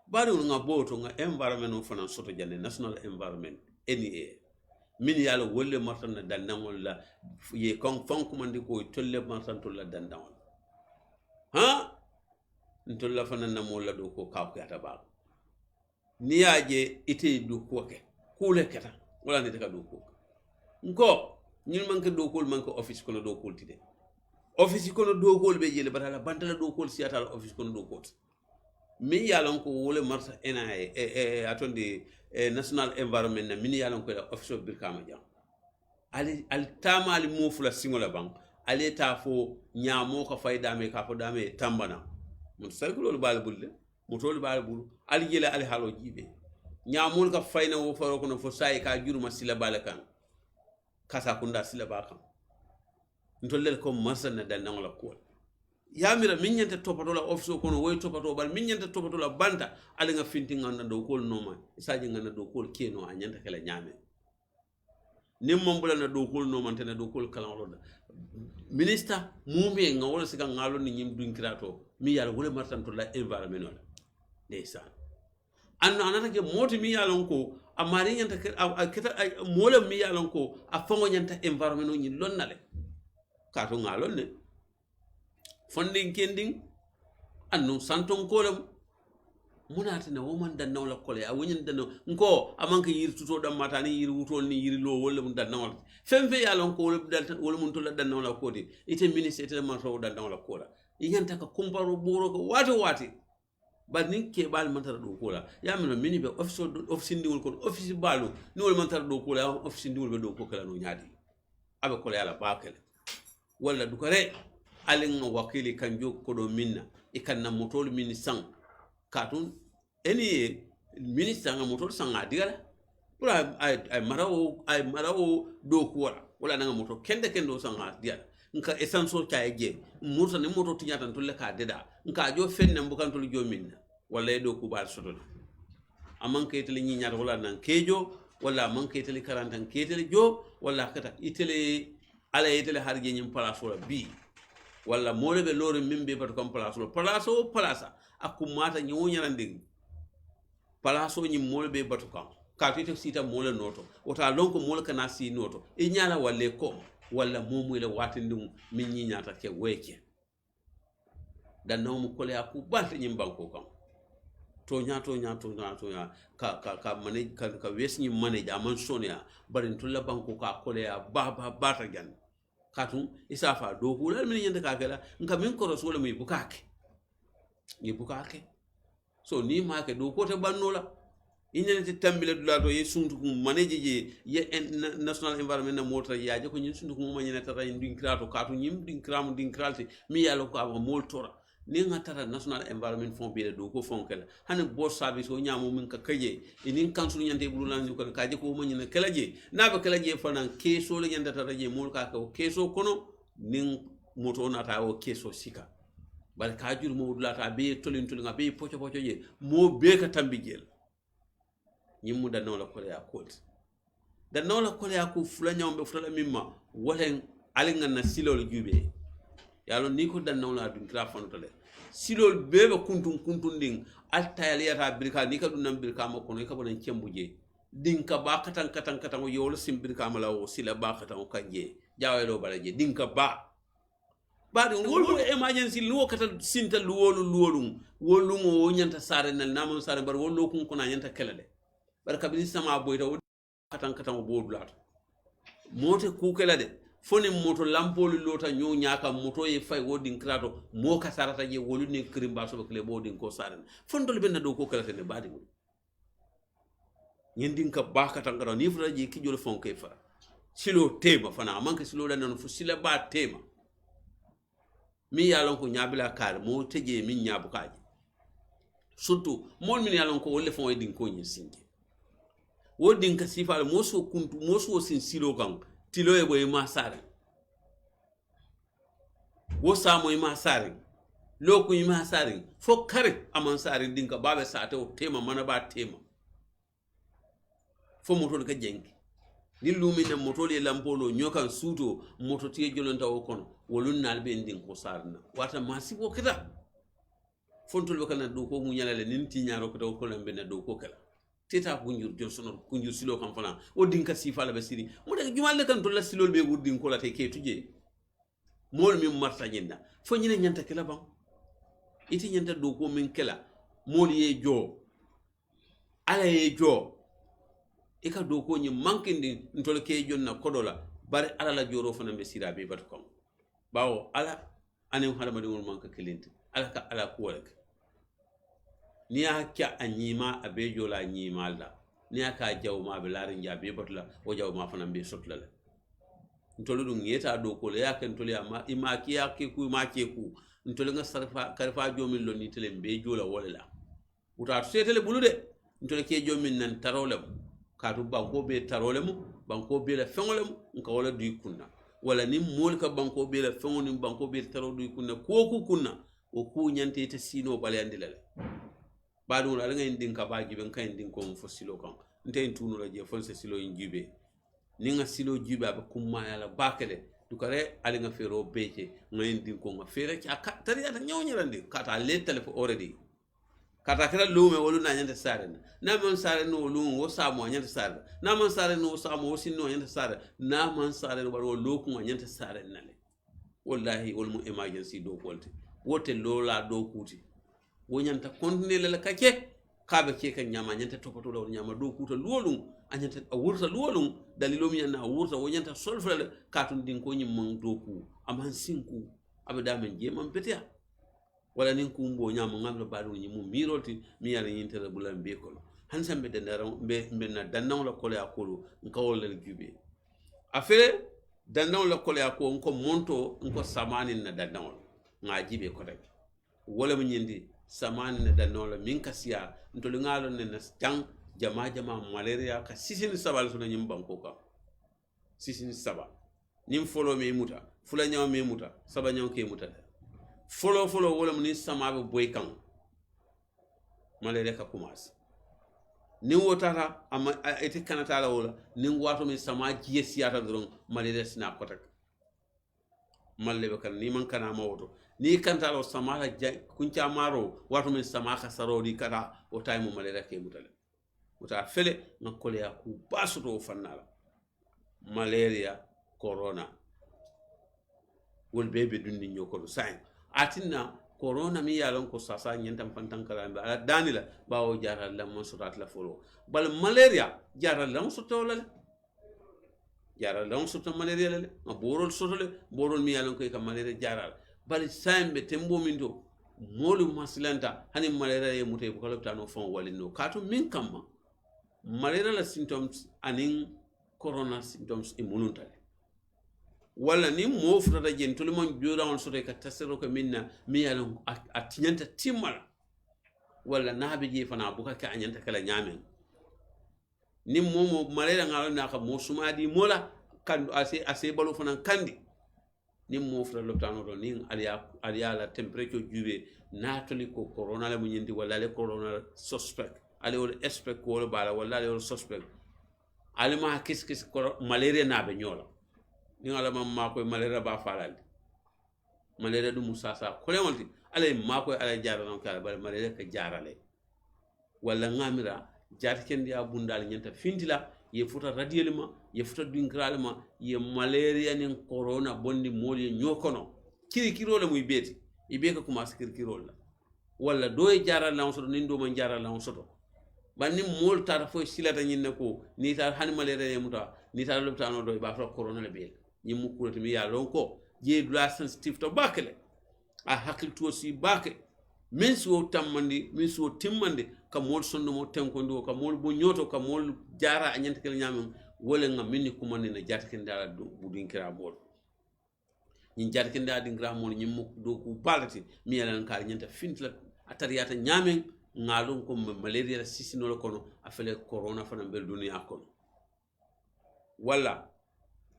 bari nga boto nga environment no fana soto jane national environment NEA min yala wolle martan na dandangol la ye kon fonk mandi ko tolle martan to la dandangol ha ntolla fana na mo la do ko kaw ko ata ba ni yaje ite do ko ke kule keta wala ne taka do ko ngo ñun manke do ko manke office ko do ko tide office ko do ko be jele batala bantala do ko siata office ko do ko min yalon ko wole marta NIA atondi national environment na min yalon ko office of birkama jam ali al tamali mofula singola bang ali ta fo nyamo ko fayda me ka fo dame tambana mun salkulol bal bulle mutol bal bulu ali jele ali halo jibe nyamol ka fayna wo faro ko no fo say ka juruma sila balakan kasa kunda sila bakan ntollel ko marsa na dal nangola ko yamira min nyanta topato la office ko no way topato bal min nyanta topato la banta ali nga finti ngana do kol noma isaji ngana do kol keno a nyanta kala nyame nim mom bula na do kol noma tane do kol kala wala minister mumbe nga wala sika ngalo ni nyim dun krato mi yalla wala martan to la environment wala ndeysaan anno anata ke moti mi yalon ko amari nyanta keta mola mi yalon ko a fongo nyanta environment no nyi lonnale ka to ngalon ne funding kending annu santon kolam munata na woman dan nawla kole a wonyin dan nko amanka yir tuto dam matani yir wutol ni yir lo wala mun dan nawla femfe yalon ko wala mun to la dan nawla kodi ite ministre ite man raw dan nawla kola yanta ka kumbaro boro ko wati bal ni ke bal man tar do kola ya min mini be office ndiwol ko office balu ni wol man tar do kola office ndiwol be do ko kala no nyaadi abe kola yala bakale wala dukare alin wakili kanjo kodo minna ikanna motol min sang katun eni minister nga motol sang adigala pura ay marawo do ko wala nga moto kendo sang adigala nka essential chaeje murta ne moto tinyata to le ka deda nka jo fenne mbukan to jo minna wala do ko bal soto aman ke tele nyi nyata wala nan kejo wala man ke tele 40 ke tele jo wala kata itele ala itele harje nyim place wala bi wala mole be lori mimbe bat kom place o place akumata nyonyaranding place o nyi mole be bat kom ka tete sita mole noto wota lonko mole kana si noto e nyala walle ko wala momu ile watindum min nyi nyata ke weke dan no mu kole aku balte nyim banko kam to nya ka manage ka wesni manage aman sonia barin tulla banko ka kole ya bata gan katun isafa do ko la min yanda ka kala nka min ko rasul mi bukake so ni ma ke do ko te bannola inene te tambile dula to yesuntu ko manage je ye national environment na motra yaaje ko nyin suntu ko mo nyina tata ndin krato katun nyim din kram din kralte mi yalo ko aba moltora ni ngatara national environment fond bi do ko fonkela han bo service o nyamo min ka kaje inin kansul nyante bulu lan ko kaje ko mo nyina kelaje na ba kelaje fanan keso le nyanda tata je mol ka ko keso kono nin moto nata o keso sika bal kajur mo dulata be tolin be pocho je mo be ka tambijel nyimmu da nawla ko ya kod da nawla ko ya ko fulanya be futala mimma wolen alinga na silol jube yalo ni ko dan nawla dun grafon to le silol bebe kuntun ding altayaliyata birka ni ka dunam birka ma kono ka bonan cembuje din ka ba katan o yolo sim birka ma lawo sila ba katan o kanje jawelo balaje din ka ba baɗi ngol emergency luwo kata sinta luwolum o ñanta sare nal namon sare bar wollo kun kuna ñanta kelale bar kabini sama boyta o katan o bodulato mote ku kelade foni moto lampolu lota ñoo ñaka moto e fay wodin krato mo ka sarata je woluni krimba so kle bodin ko sare fondol benna do ko kelate ne baɗi mo ñendin ka bakata ngara ni fura je kijol fon kay fara silo tema fana manke silo la non fu sila ba tema mi yalon ko nyabila kar mo teje min nyabu kaji surtout mon min yalon ko wolle fon edin ko nyi singe wodin ka sifal moso kuntu moso sin silo kan tilo e boy ma sare wo samo e ma sare loku e ma sare fo kare aman sare din ka babe sa to tema mana ba tema fo moto ka jengi ni lumina moto le lampolo nyokan suto moto tie jolonta o kono wolun nalbe ndin ko sarna wata masibo kita fontol be kana do ko munyalale nin ti nyaaro ko do ko lambe na do ko kala teta kunjur jol sonor kunjur silo kam fana o dinka sifala be siri mo daga jumal kan to la silol be wurdin ko la te ke tuje mol mi marta nyinda fo nyina nyanta kala bam iti nyanta do ko min kala mol ye jo ala ye jo e ka do ko nyi mankindi ntol ke jonna kodola bare ala la joro fana be sira be bat kom bawo ala anen halama de manka kelinte ala ka ala ko wala ni hakka anyima abe jola nyima la ni aka jawma be larin jabe batla o jawma fana be sotla la ntol dum yeta do ko le yaken tol ya ma ki yakke ku ma ke ku ntol nga sarfa karfa jomin lonni tele be jola wala la uta setele bulude ntol ke jomin nan tarolem katu banko be tarolemu banko be la fengolemu nka wala du kunna wala ni mol ka banko be la fengoni banko be taro du kunna ko ku kunna o ku nyante te sino bale andilale badu la nga indin ka baji ben kan indin ko fo silo kan nte tunu la je fon se silo injibe ni nga silo jibe ba kumma yala bakale du kare ali nga fero beje nga indin ko nga fere ci aka tari ata nyawnyirande kata le telefo already kata kala lume wolu na nyanta sare na man sare no lume wo samo nyanta sare na man sare no samo wo sinno nyanta sare na man sare no baro loku nyanta sare nale wallahi wol mu emergency do kolte wote lola do kuti wo nyanta continue la kake kabe ke kan nyama nyanta topoto do nyama do kuta luolum anyanta awurta luolum dalilo mi na awurta wo nyanta solfrele katun din ko nyim man do ku aman sinku abada men je man betia wala nin kumbo nyama ngamlo baadu ni mu mirolti mi yalla yintere bulan be ko hansambe de ndaram be na dannaw la kole akolo nkawol la jube afere dannaw la kole akolo nko monto nko samani na dannaw nga jibe ko rek wala mu nyindi samani na dannaw la min kasiya ntol ngalo ne na jang jama malaria ka sisini sabal suna nyim banko ka sisini saba nim folo me muta fula nyaw me muta saba nyaw ke muta folo wala mu ni samabe boy kan malaria ka commence ni wotata ama ite kanata la wala ni wato mi sama jiye siyata dron malaria sina kotak malle kan ni man kana mawoto ni kanta lo sama la kuncha maro wato mi sama ka sarodi kata o taymo malaria ke mutale muta fele ngakole ya ku basuto fannala malaria corona wol bebe dundi nyoko sain atinna corona mi yalon ko sasa nyentam fantan kalambe ala danila bawo jaral la mon sotat la folo bal malaria jaral la soto la jaral la soto malaria la ma borol soto le borol mi yalon ko ka malaria jaral bal sambe tembo mindo molu maslanta hani malaria ye mutay ko loptano fon walino kato min kamma malaria la symptoms anin corona symptoms immununtale wala ni mo futata jen to lemon jorawon soto ka tasero ko minna mi yalon atinyanta timala wala nabe je fana buka ka anyanta kala nyamen ni momo malaria ngalo na ka mo sumadi mola kan ase balu fana kandi ni mo futata loptano do ni aliya la temperature jube natoli ko corona la munyindi wala le corona suspect ale wala expect ko wala bala wala le suspect ale ma kis malaria nabe nyola ni ala mamma ko malaria ba falal malaria du musasa ko le wonti ala ma ko ala jarano kala bal malaria ka jarale wala ngamira jarkendi abundal nyanta fintila ye futa radielma ye futa dinkralma ye malaria nin corona bondi moli nyokono kiro la muy beti ibe ka commence kiro la wala do e jaral la on soto nin do man jaral la on soto banni mol tata fo silata nyinne ko ni tar hani malere e muta ni tar loptano do ba fa corona le be nyim mu kulati mi ya lon ko je dula sensitive to bakle a hakil to si bake min so tammandi min so timmande ka mol sonno mo tenkondo ka mol bo nyoto ka mol jara a nyanta kel nyamam wala ngam minni kumande na jatken dala do budin kira bol nyin jatken dala din gram mol nyim mu do ku balati mi yalan kar nyanta fintla atariyata nyamen ngalon ko malaria sisino lo kono afele corona fana bel dunia kono wala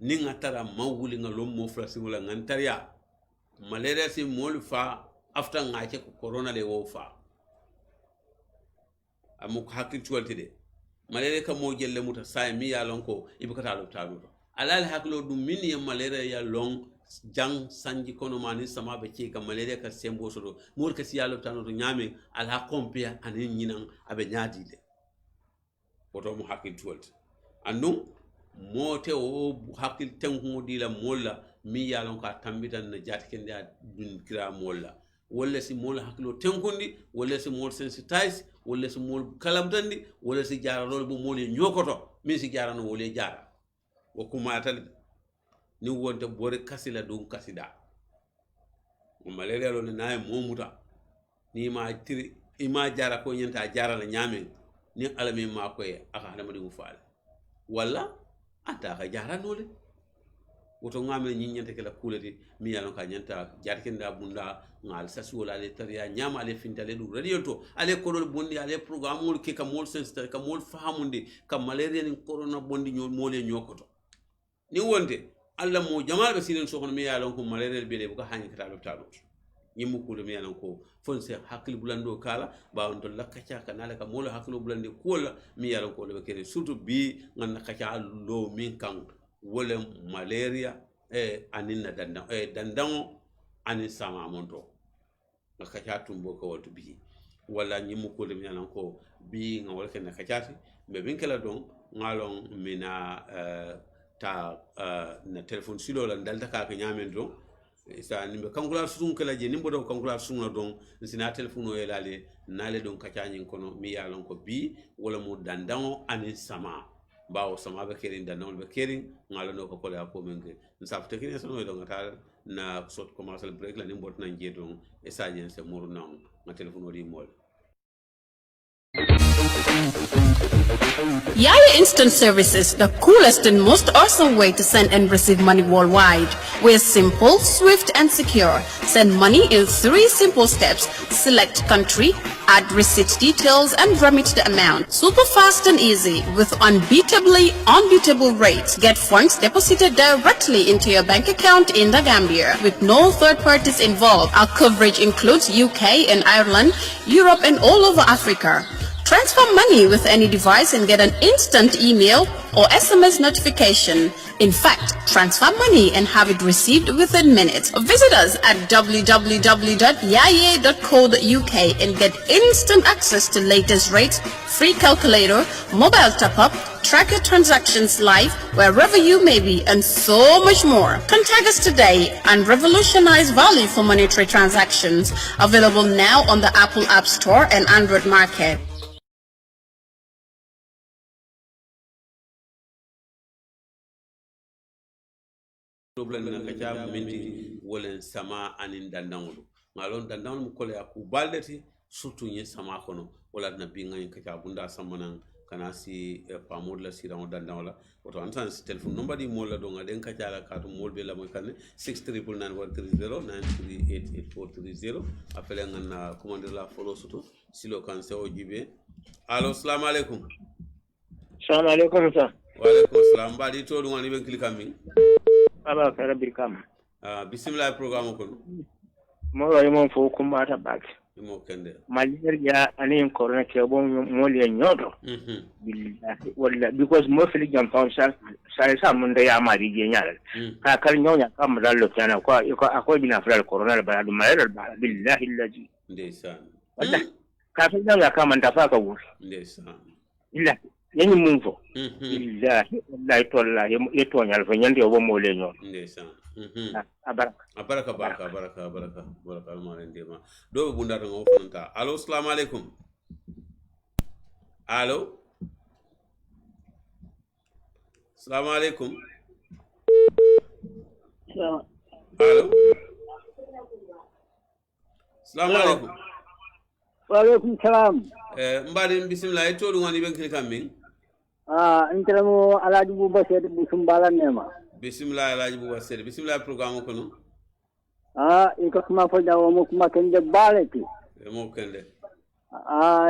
ninga tara mawuli ngalom mo flasi wala ngantaria malaria si mol fa after ngache ko corona le wo fa amuk hakil tuwalti de malaria ka mo jelle muta say mi ya lon ko ibukata lo tanu alal haklo dum min ya malaria ya long jang sanji kono mani sama be ci ka malaria ka sembo sodo mur ka siyalo tanu to nyame al ha kompia anin nyinan abe nyaadi de woto mo hakil tuwalti andum mote o hakil tenko dila molla mi ya lon ka tambitan na jatken da dun kira molla wala si mol hakilo tenkondi wala si mol sensitize wala si mol kalamtandi wala si jara rol bo mol nyokoto min si jara no wole jara o kuma tal ni wonta bore kasila dum kasida o malaria lo na momuta ni ma tiri ima jara ko nyanta jara la nyame ni alami ma ko e aka hada madi faal wala ata ka jara nole woto ngame nyi nyanta kala kulati mi yalon ka nyanta jarkenda bunda ngal sasuola le tariya nyama le fintale du radio to ale kodol bondi ale programme ke ka mol sensitive ka mol fahamundi ka malaria ni corona bondi nyol mole nyokoto ni wonde alla mo jamal be silen so kono mi yalon ko malaria be le bu ka hanyi kata loptalo nyimu kulo mi yalon ko fonse hakil bulando kala ba on to lakka kanala ka mol hakilo bulande kola mi yalon ko le kere surtout bi ngan nakka lo min kan wole malaria anin na dandango anin sama monto nakaka tumbo ko wato bi wala nyimu ko dem yanan ko bi nga wala ken nakati be bin kala don ngalon mina na telephone silo la dalta ka nyamen don sa nimbe kankula sun kala je nimbo do kankula sun don sina telephone o yelale nale don kacanyin kono mi yalan ko bi wala mo dandango anin sama bawo sama be kerin da non be kerin ngalo no ko kola ko menge nsaf te kine sono do ngata na sot commercial break la ni mbot na njedon e sajen se muru non ma telephone odi mol Yaya Instant Services, the coolest and most awesome way to send and receive money worldwide. We're simple, swift, and secure. Send money in 3 simple steps. Select country, add receipt details, and remit the amount. Super fast and easy with unbeatable rates. Get funds deposited directly into your bank account in the Gambia with no third parties involved. Our coverage includes UK and Ireland, Europe, and all over Africa. Transfer money with any device and get an instant email or SMS notification. In fact, transfer money and have it received within minutes. Visit us at www.yaye.co.uk and get instant access to latest rates, free calculator, mobile top-up, track your transactions live wherever you may be, and so much more. Contact us today and revolutionize value for monetary transactions. Available now on the Apple App Store and Android Market. problem na kacha minti wolen sama anin dandangulu ngalon dandangulu mukole aku baldeti surtout nye sama kono wala na binga yin kacha bunda samana kana si pamod la sira on dandangula oto antan si telephone number di mola do ngaden kacha la katu molbe la moy kanne 6399130938840 appele ngana commander la follow surtout silo kan se o jibe allo assalamu alaikum assalamu alaikum sa wa alaikum assalam badi to do ngani ben klikami aba kara bikam bismillah program ko mo wa mo fo kuma ta bak mo kende malir ya ani corona ke bo mo le nyoto billahi walla because mo fili jam fa sa mun da ya mari je nyala ka kar nyonya kam dallo kana ko akoy bina fral corona ba du mayar ba billahi allazi ndesan walla ka fa da ka man ta fa ka wuri ndesan illa yani mum fo billahi wallahi tolla yeto nyal fa nyande o mo le nyon ndeysaan abaraka baraka alma ndema do bunda to ngofonta allo assalamu alaikum allo assalamu alaikum allo assalamu alaikum wa alaikum salam mbadi bismillah to do ngani ben klikam min intelamo alaji buba sed busumbala nema bismillah alaji buba sed bismillah programme ko no iko kuma fo dawo mo kuma kende baleti mo kende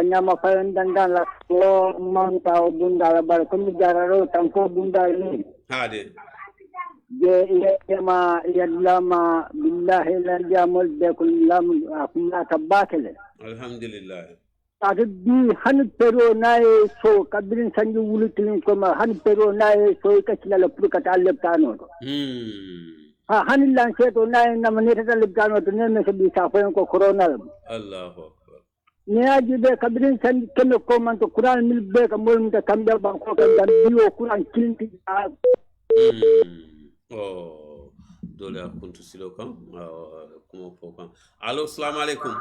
nyama fa dandan la ko manta o bundala bar ko mi jararo tanko bundali hade je ma yadlama billahi la jamul be kullam akuma tabakele alhamdulillah Tadi han pero nae so kabirin sanju wulutin ko ma han pero nae so ikachila la pur kata leptano han lan se to nae na maneta leptano to ne se bi sa ko corona Allahu akbar ne aji be kabirin san keno ko man to Quran mil be ka mol mta kambia ba ko kan dan biwo Quran kinti dole kuntu silo kam kuma pokam allo assalamu alaikum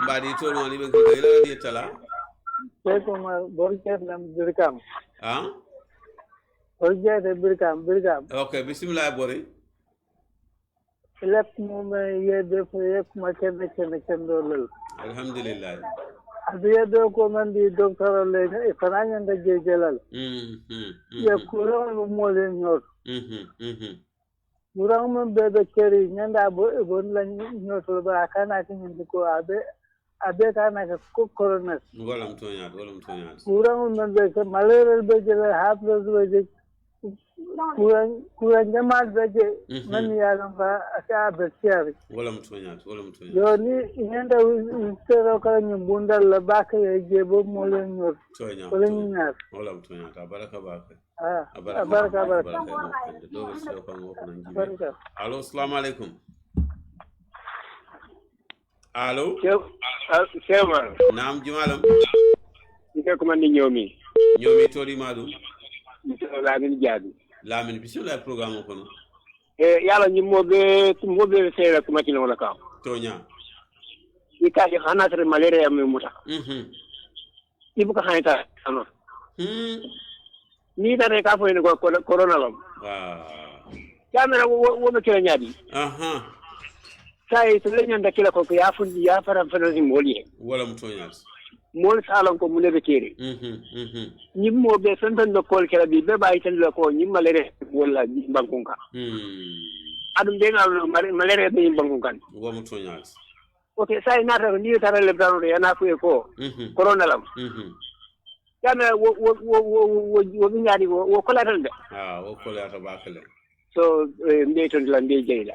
mbadi to no ni be ko ila di tala ko ma borje lam birkam borje de birkam okay bismillah bori lep mo me ye de fo ye kuma kebe kendo lol alhamdulillah abiya do ko man di doctor le e faranya nda jejelal ye kuro mo le nyor Murang mo bebe keri nyanda bon la nyoto ba kana tin ko abe kana ko corona golam tonya murang mo bebe malaria be jela haplos be kuran jamal be man ya lamba asa be keri golam tonya yo ni nyanda ustero ka nyumbunda la ba ka je bo mo le nyor tonya golam tonya ta baraka baraka allo assalamu alaikum allo Sema naam jumalam ike kuma ni nyomi tori madu lamin bismillah programme ko no yalla ñi mobe sera kuma ci wala ka tonya ika ji xana tare malaria am muta ibu ka xanta ano ni da ka fo ni ko corona lam kamera wo be kila nyaadi sai to lenyan da kila ko ya fundi ya fara ni moli wala mutonya mol salon ko munebe kere nyimmo be santan do kol kala bi be bay tan ko nyimma lere wala bankunka adum de ngal malere be bankunka wo mutonya okay sai na ta ni tara le brano ya na fu ko corona lam kana wo nyaadi wo kolatal de wo kolata bakale so mbeto la mbe jeyla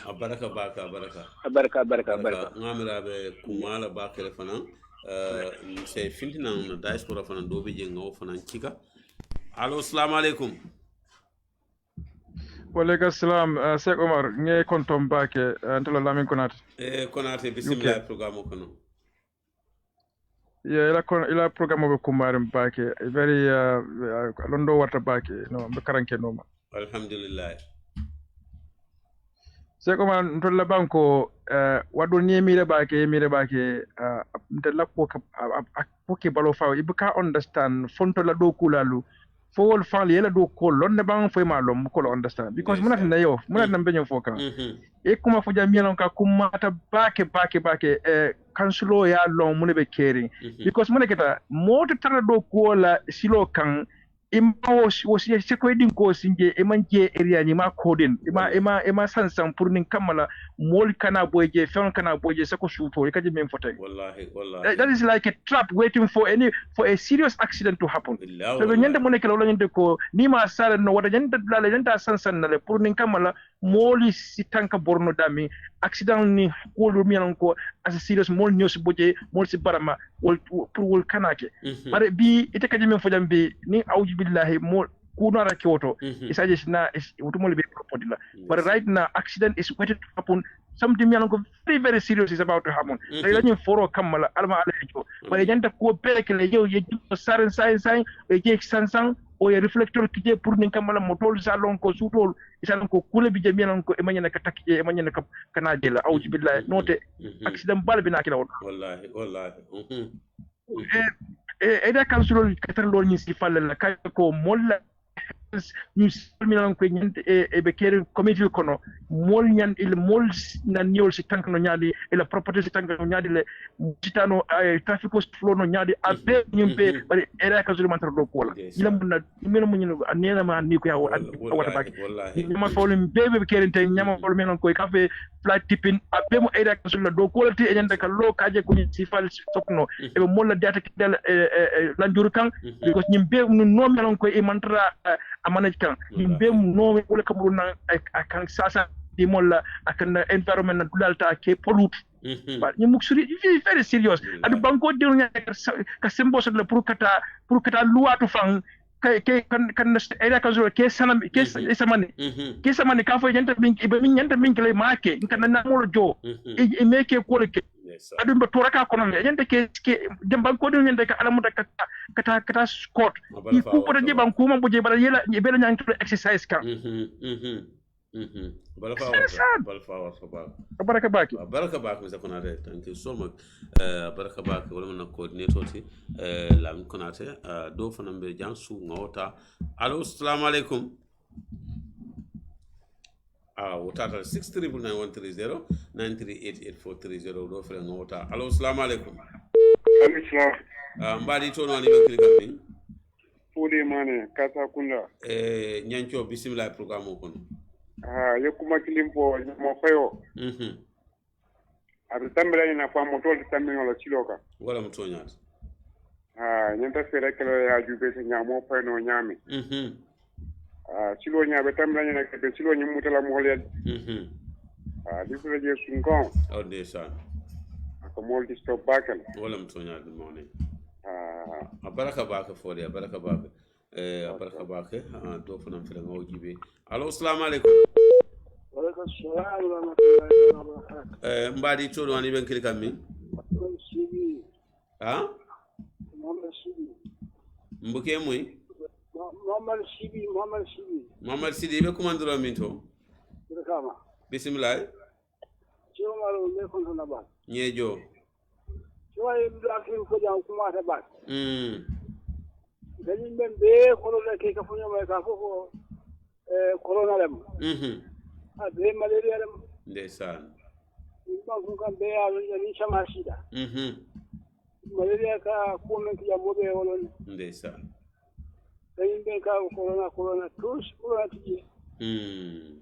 baraka ngamira be kumala bakale fana c'est fintina na diaspora fana do be jengo fana kika allo assalamu alaikum waleykum salam Sheikh Omar nge kontom bake ntolo lamin konate bismillah programme kono ila programme be kumarim bake very londo warta bake no be karanke noma alhamdulillah Sheikh Omar ntolla banko wado ni mire bake ntella ko poke balo fa ibuka understand fonto la do kulalu fo wol fan yela do ko lonne bang fo ma lom ko understand because munat na yo munat na benyo fo kan e kuma fo jamiyan ka kuma ta bake kansulo ya long munebe caring because muneketa moto tara do ko la silo kan impo wosi se ko edin ko sinje e manje area ni ma kodin ima sansan pour nin kamala mol kana boje fen kana boje se ko shuto e kaje men fote wallahi that is like a trap waiting for a serious accident to happen so nyande mo nekelo nyande ko ni ma sala no wada nyande sansan na le pour nin kamala moli si tanka borno dami accident ni ko lu mi ko as serious mol nyos boje mol si barama wol pour wol kanake bare bi ite kaje men fojam bi ni awji billahi mo kunara kyoto isaje sina utumole be propodila but right now accident is waiting to happen something me ko very serious is about to happen la ñu foro kamala alma ala ko bare janta ko pekele yow ye sarin sai e je sansan o ye reflector kije pour ni kamala motol salon ko sutol isalon ko kule bi je minan ko e manyana ka takije e manyana ka kana de la auzu billahi note accident bal bi na kila wallahi e da kan sulol katar lol ni si falle la kay ko molla ñu minan ko ñent e be kere committee kono mol ñan il mol nan ñol ci tank no ñaadi e la property ci tank no ñaadi le titano traffic flow no ñaadi abe ñumpe bari era ka zulu mantar do ko la ila mun na mino mun ñu neena ma ni ko ya wata baki ñama fawle bebe kere te ñama fawle menon ko cafe flight tipping abe mo era ka zulu do ko la ti e ñanda ka lo kaje ko ci fal sokno e be mol la data del la njuru kan because ñimbe no menon ko e mantra amanaj kan yimbe no wala kamru na akan sasa di molla akan environment na dulalta ke pollute ba ñu muksuri very serious adu banko de nya ka sembo so la pour kata luatu fang ke kan era ka zo ke sanam ke samane ka fo janta min be min nyanta min kele make kan na mo jo e meke ko ke adu ba toraka kono le janta ke dem banko de nyanta ka alamu kata scott i ku ko de banko mo buje bara yela be la nyanta exercise kan baraka baki Mr. Konate, thank you so much. Baraka baki wala na coordinator ti Lamin Konate do fana be jansu ngota. Allo, assalamu alaikum. Wotata 6399130 938840 do fere ngota. Allo, assalamu alaikum. Mbadi to no ani be klika mi. Fudi mane kasa kunda. Nyancho bismillah programme kono. Yekuma kilimpo mo fayo adu tambela ina fa moto tambela la chiloka wala mtonya nyanta fere kala ya jube se nyamo fa no nyami chilo nyabe tambela ina ke chilo nyi mutala mo le difule je sungon o de sa ko mol di stop bakal wala mtonya du mone baraka baka fodi baraka baka baraka baka do fana fere ngaw jibe allo assalamu alaikum Walaikum salam wa rahmatullahi wa barakatuh. Mbadi todo ani ben kilika mi? Muhammad Sibi. Mbuke muy? Muhammad Sibi be kumandro min to? Kama. Bismillah. Ciwo malo le kon na ba. Nyejo. Ciwo e blakin ko jam kuma ta ba. Ganin ben be ko le ke ka funyo ma ka ko corona lem. Abe malaria lem. Ndesan. Ba kun kan be ya ni chama shida. Malaria ka ko men ki yamo be wolon. Ndesan. Ganin ben ka corona tous corona ti.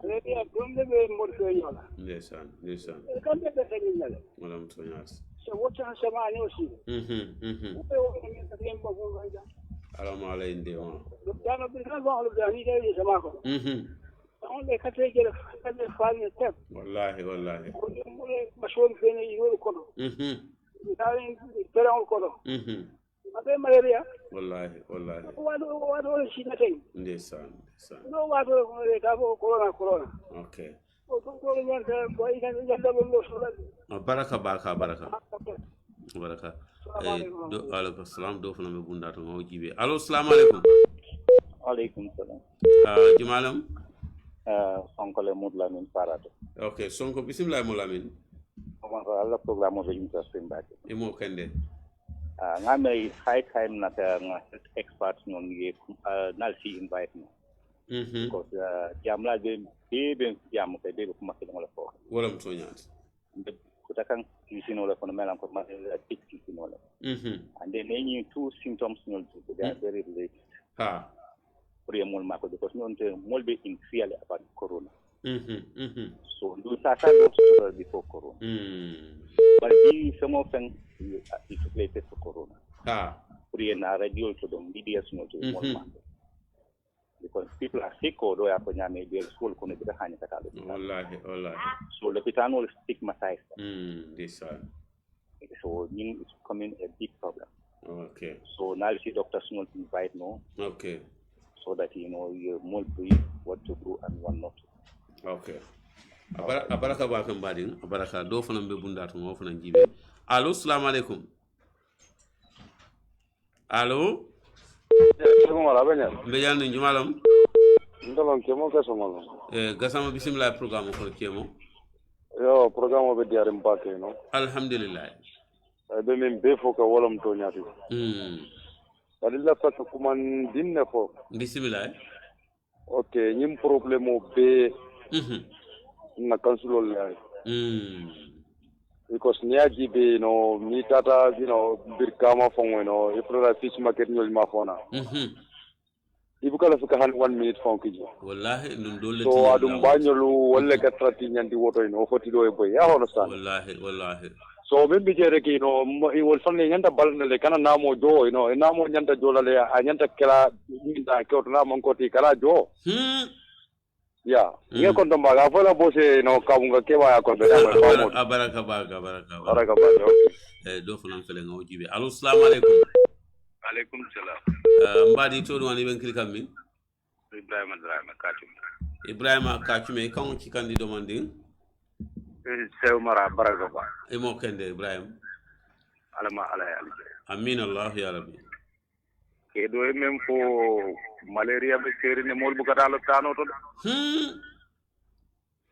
Malaria donde be morto yola. Ndesan. Kan be be ni nale. Wala mtonyas. So wota sama ni osi. Be o ni ta tempo ko ga. Alama ala inde wa. Dano bin kan ba lo dani dai sama ko. On le kate gele kate fani tep. Wallahi. Ko mo mashon fene yoro ko. Dalen tera on ko. Abe malaria. Wallahi. Wado shi na tay. Ndesan. No wado ko le ka ko corona. Okay. O to ko le ta ko ina ya da lo so. Baraka. Alaikum salam do fana me bunda to ngaw jibe. Allo, assalamu alaikum. Alaikum salam. Jumalam? Sonko le Mudlamin Parato. Okay, Sonko bismillah Mudlamin. Allah programme o interesting back. Imo kende. Ngame high time na ta experts non ye nalsi invite me. Because jamla be jam ko be ko makko ngala fo. Wala mtonya. Kutakan kisino le kono melan ko ma kisino le. And then any two symptoms no they are very related. Mol mako because non te mol be in fear about corona. So do start before corona. But some of them is related to corona. Na radio to them media no to mol mako. Because people are sick or do have maybe school kono be hanya katalo. Wallahi. So the pitan will stigmatize. This so it's becoming a big problem. Okay. So now you see doctors not invite no. Okay. So that you know you're more brief what to do and what not to do. Okay. abaraka ba kan badin abaraka do fana be bunda to mo fana jibe allo assalamu alaikum allo wala benya be yande jumalam ndolon kemo kaso malo gasama bismillah programme ko kemo yo programme be diare mbake no alhamdulillah be min be fo ka wolam to nyati walilla fa ko man dinne fo bismillah okay nyim problème be na kansulo la because niaji be no mi tata birkama fongo no ifra fish market nyol ma fona ibukala fuka han 1 minute fonkiji wallahi ndum dole so adum banyolu wala ka trati nyandi woto no foti do e boy ya hono san wallahi so be bi jere ki no wol fanne nyanda balnale kana namo jo namo nyanda jolale a nyanda kala nyanda ko to namo ko ti kala jo ya nge ko ndo baga fola bose no kabunga kewa ya ko be baraka ba do fana fele ngaw jibe allo assalamu alaikum alaikum salam mbadi to woni ben klikam min Ibrahima Kachume kan ci candidat demanding Sew Mara baraka ba e mo kende Ibrahim alama ala ya amin Allah ya rabbi ke do même fo malaria be seri ne mol bu ka dalo tano to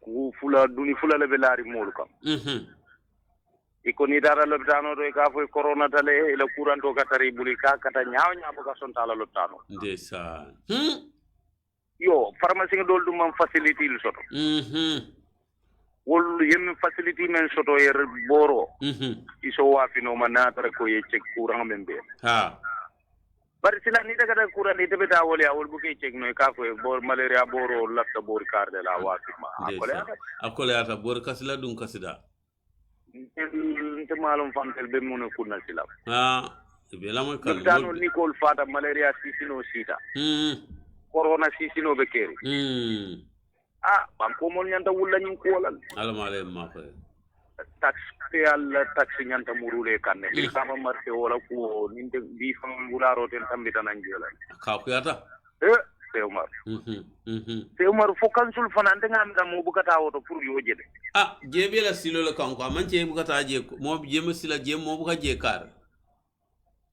ku fula duni fula le belari mol kam iko ni dara lo tano do ka fo corona tale le kuranto ka tari buli ka kata nyaaw nyaaw ka son tala lo tano ndesa yo pharmacie dol dum man facility lu soto wol yem facility men soto yer boro iso wafino manata ko ye check courant membe bari sila ni daga courant ni tebe ta wol ya wol bu ke check no ka ko bor malaria boro lafta bor karde la wafima akole ata bor kasila dum kasida nte malum fantel be mun kunna sila be la moy kan dano nicole fata malaria sisino sita corona sisino be keri bam ko mon nyanta wulla nyin ko lan alamale ma fa tax yalla tax nyanta murule kanne il kama marché wala ko ninde bi fam wularo ten tambi tan angela ka ko yata Seumar fo kansul fanande ngam dam mo bukata woto pour yo jede jebe la silo le kanko man ce bukata je mo jema sila je mo buka je kar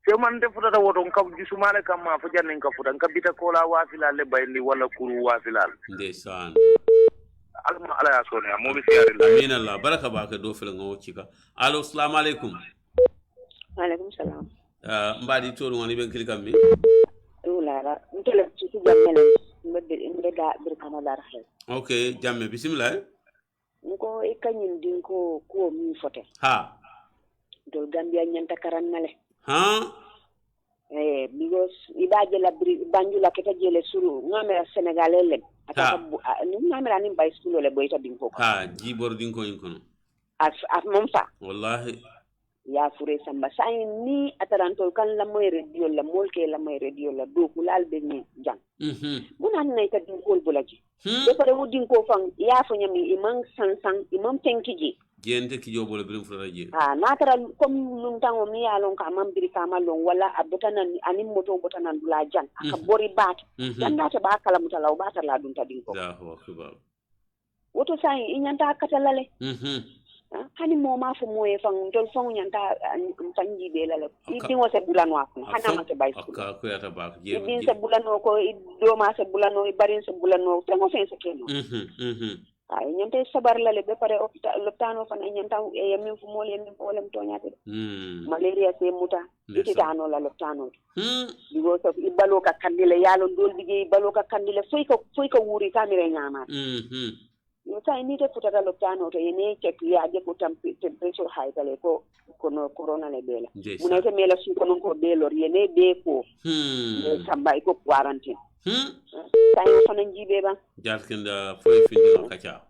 Seuman de futa woto ngam gisumale kam ma fo janne ngam futa ngam bita ko la wafila le bayni wala kuru wafila ndesan alma ala ya sone mo bi siyari amin Allah baraka baka do fil ngaw cika allo assalamu alaikum alaikum salam mbadi to woni ben kilikam mi lara ntele ci jammel mbede da birkama lar xel okay jamme bismillah ko e kanyin din ko mi fote dol gambia nyanta karannale because ibaje la banjula keta jele suru ngamera senegalele ata ngamera ni bay sulo le boyta din ko jibor din ko kono af mom fa wallahi ya fure samba sai ni ataranto kan la moy radio la molke la moy radio la do kulal be ni jang munan nay ka din ko bulaji be pare mu din ko fang ya fo nyami imang sansang imam tenkiji gente ki jobole birim fura je natara comme lum tango mi yalon ka mam biri kama lon wala abotanan anim moto botanan dula jang aka bori bat danda ba kala mutala ba ta la dun ta din ko woto sai inyanta katalale hani mo ma fu moye fang dol fang nyanta fanji be la idin wo se bulano ak hana ma te bay ko yata ba ko idin se bulano ko do ma se bulano barin se bulano tango fen se keno ay nyante sabar la le be pare loptano fan nyanta e min fu mol en ko lam toñate malaria se muta ititano la loptano digo so ibalo ka kandile yalo dol bigi ibalo ka kandile foy ko wuri kamere nyama no sai ni te futata loptano to ene check ya je ko temperature high tale ko kono corona le bela muna te mela su kono ko belor yene be ko samba ko quarantine sai fana jibe ba jarkenda foy findi kacha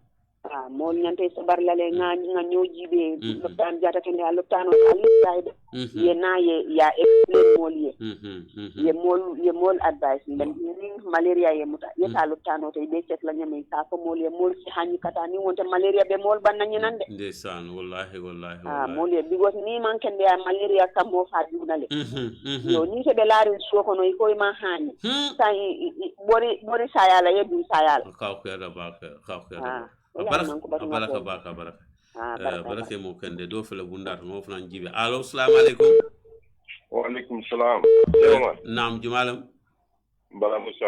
mo nyante sabar la le nga nyoji be loptan jata kende loptano ali side ye na ye ya explain moliye ye mol advice ben ni malaria ye muta ye ta loptano to be check la nyame ta ko moliye mol ci hani kata ni wonte malaria be mol ban nanyi nande ndesan wallahi moliye because ni man kende ya malaria kam mo fa dunale yo ni te be laari so ko no ko ma hani sai bori sayala ye du sayala ka ko ya ba ka ko ya baraka baraka mo kende do fele bunda to mo flan jibe allo assalamu alaikum wa alaikum salam naam jumalam bala musa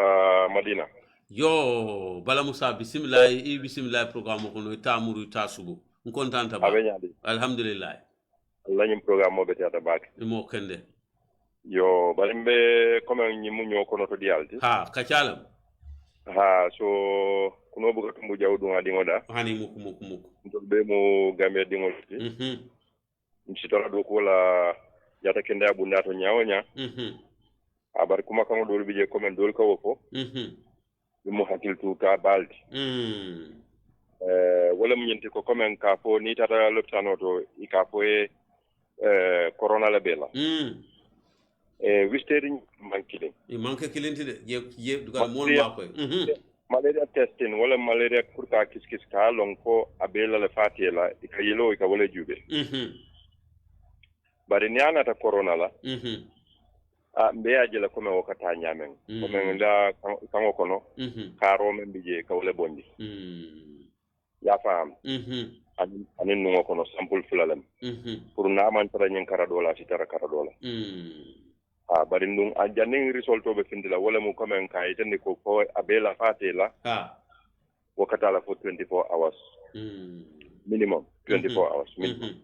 madina yo bala musa bismillah programme ko no tamuru tasugo on contenta ba alhamdulillah Allah nyim programme mo beti ata bak mo kende yo balimbe comme ñi mu ñoo ko no to dialti kacalam so kuno buga tumbu jawdu ngadi ngoda hani muku to be mo gambe di ngolti ci to do ko la yata kende abunda to nyawonya abar kuma kan do bije comme dol ka wofo mo hakil tu ka balti wala mu ñenti ko comme ka fo ni tata loptano to ika fo corona la bela wisteri mankile manke kilenti de je dugal mon ma ko malaria testing wala malaria kurta kiskis ka lon ko abela la fatela ika yelo ika wala jube bari ni anata corona la mbe ajela ko me wakata nyamen ko men la kango kono karo men bije ka wala bondi ya fam anin nungo kono sample fulalem pour na man tara nyen karadola ci tara karadola bari ndum a janning risolto be findila wala mu komen kay tan ko ko abela fatela wakata la for 24 hours minimum 24 hours minimum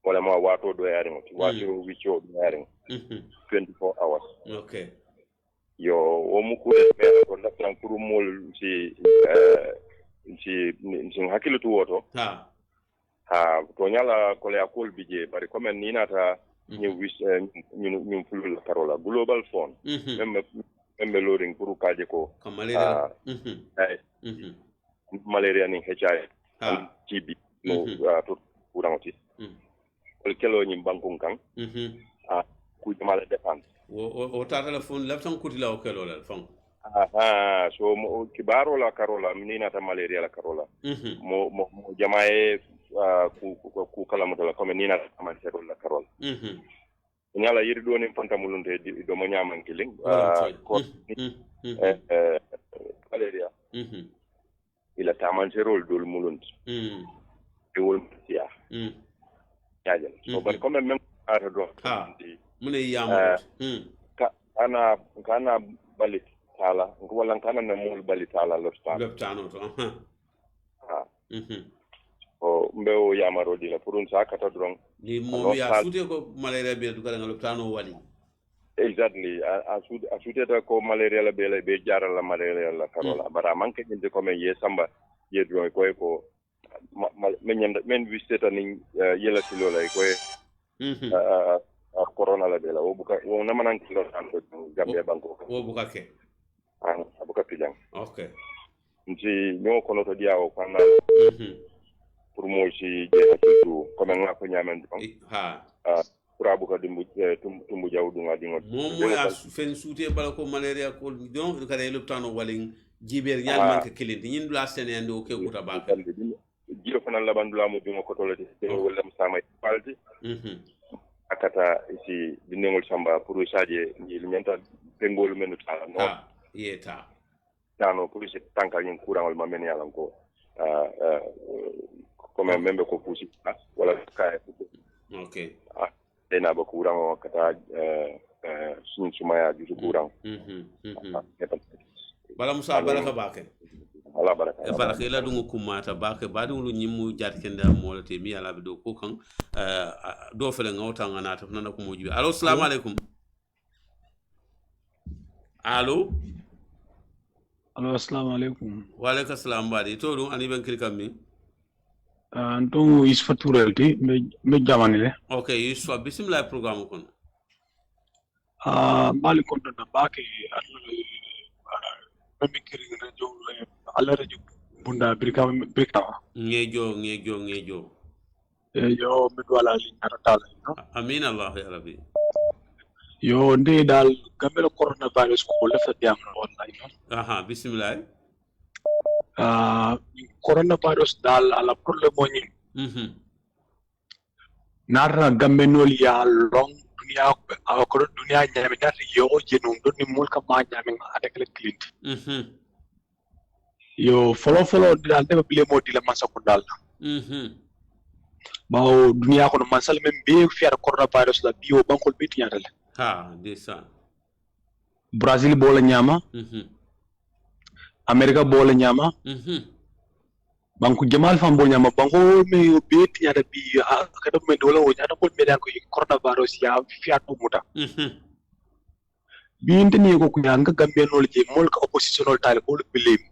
wala ma wato do yari mo wato wicho do yari 24 hours okay yo wo mu ko be ko na tan pour mol ci hakilu tu woto to nyala ko le akol bije bari comme ni nata ñu wis ñu fulul karola global phone même loading pour kaje ko malaria ni HIV TB no to kurangoti ko kelo ñi bankun kan ku jumala défense o ta téléphone lapsan kutila o kelo la fon so mo kibaro la karola minina ta malaria la karola mo jamae ku kala mo la comme nina ta malaria la karola nyala yiri do ni fanta mulunde do mo nyaman kiling ko malaria ila ta malaria dol mulunde e wol tia yaja so bar comme même ara do mune yam kana balit tala wala kana na mul bali tala loptano to o mbeo yamaro dila purun sakata dron ni mo ya sute ko malaria be dugala loptano wali exactly a sute ta ko malaria la be jara la malaria la karola bara manke de ko men ye samba ye dron ko men visita ni yela silo la ko corona la bela o buka wo na manan kilo tan ko gambe banko o buka ke abuka pilang okay nji ñoo ko no to diawo kana pour mo ci jeexa ci comme nga ko ñamen pour abuka tumbu jawdu nga dingo mo ya fen suute bala ko malaria ko don ka re loptano walin jiber ñal manke kilindi ñin dula sene ande o ke ko tabaka jiro fana labandula mo dingo ko tolati wala sama palti akata ici dinengol samba pour saje ni nyanta pengol menu tala no yeta tano pour ce tanka nyin kurangol ma men yalan ko comme membe ko pusi wala kay okay dena ba kurango kata sun sumaya ju kurang bala musa baraka bake ala baraka baraka ila dungu kumata bake badu lu nyimu jat kenda molate mi ala do ko kan do fele ngawta ngana ta nana ko moju allo assalamu alaikum allo assalamu alaikum wa alaikum assalam badi to dum ani ben kirkam mi antongo is faturelti me jamani le okay yusuf bismillah programme kon mali kon na bake mi kiri radio ala radio bunda brika ngejo yo mi wala li taala amin allah ya rabbi yo ndi dal gamel coronavirus ko le fa diam online bismillah coronavirus dal ala problème ni narra gambenol ya long dunia ko dunia nyame dal yo jenum do ni mulka ma nyame adak le client yo follow dal de bile modi la masa ko dal bawo dunia ko masal men be fiar coronavirus la bio bankol biti nyata la ha desa Brazil bola nyama America bola nyama banku jamal fam bola nyama banko me biti nyata bi kada men dola o nyata ko me ko coronavirus ya fiar to muta bi inteni ko nyanga gambe no je mol ka opposition tal ko bilim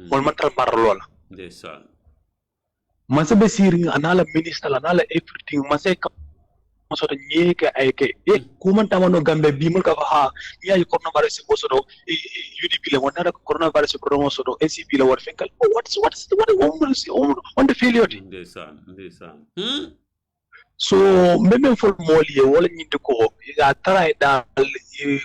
mol mantal marlola desa masa be siri anala minister anala everything masa ka maso to nyeke ayke kuman tamano gambe bimul ka ha ya coronavirus ko so do UDP le wonara coronavirus promo so do ACP le war fenkal what on the failure desa so même for moli wala nyinde ko ya tara da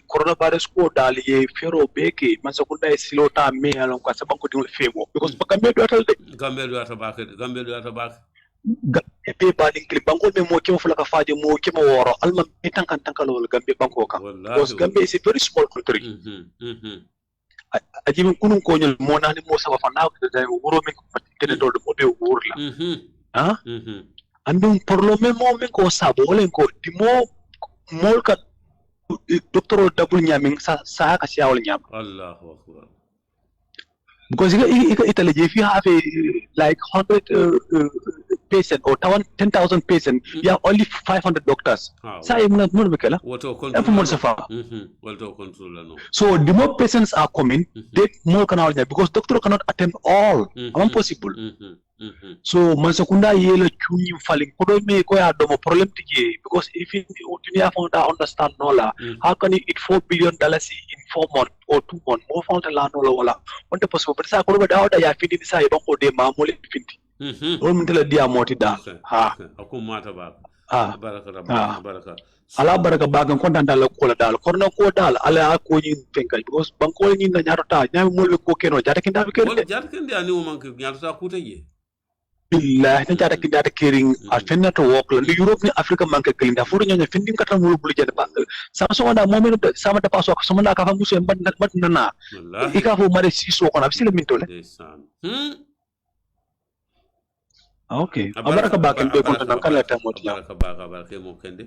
coronavirus ko dal ye fero beke masa ko dai silota me alon ko saban ko dingol fego because gambe do atal de gambe do atabaka gambe be balin kli banko me mo kemo fulaka faaje mo kemo woro alma be tankan tankalo gambe banko kan because gambe is a very small country aji min kunun ko nyol mo nani mo sawa fa na da wuro min ko tene do mo be wurla ha andum parlement mo men ko sabo len ko dimo mol ka docteur dabul nyaming sa ka siawol nyam Allahu akbar because Italy if you have like 100 patient or 10,000 patient you have only 500 doctors sa imna mo bekala wato control no so the more patients are coming they more can because doctor cannot attend all impossible so man sekunda yela chuni falling podo me ko ya do mo problem tije because if dunia found understand no la how can you eat $4 billion in 4 months or 2 months mo found la no la wala on te possible but sa ko ba da ya fini sa ba ko de ma mo le finti on mun tela dia moti da ha akumata ba baraka ala baraka bagan kontan dal ko la dal korno ko dal ala ko ni fenkal because banko ni na nyarota nyami mo ko keno jata kinda be keno jata kinda ani o manke nyarota ku taye billahi tan jata kinda ta kering a fenna to wok la Europe ni Africa manke kelinda furu nyonya findin kata mulu bulu jata ba sama so wanda mo men sama ta paso so manda ka fa musu bat nana ika fo mare siso kona bisile mintole okay abaraka baken be konta nan kala ta moti baraka mo kende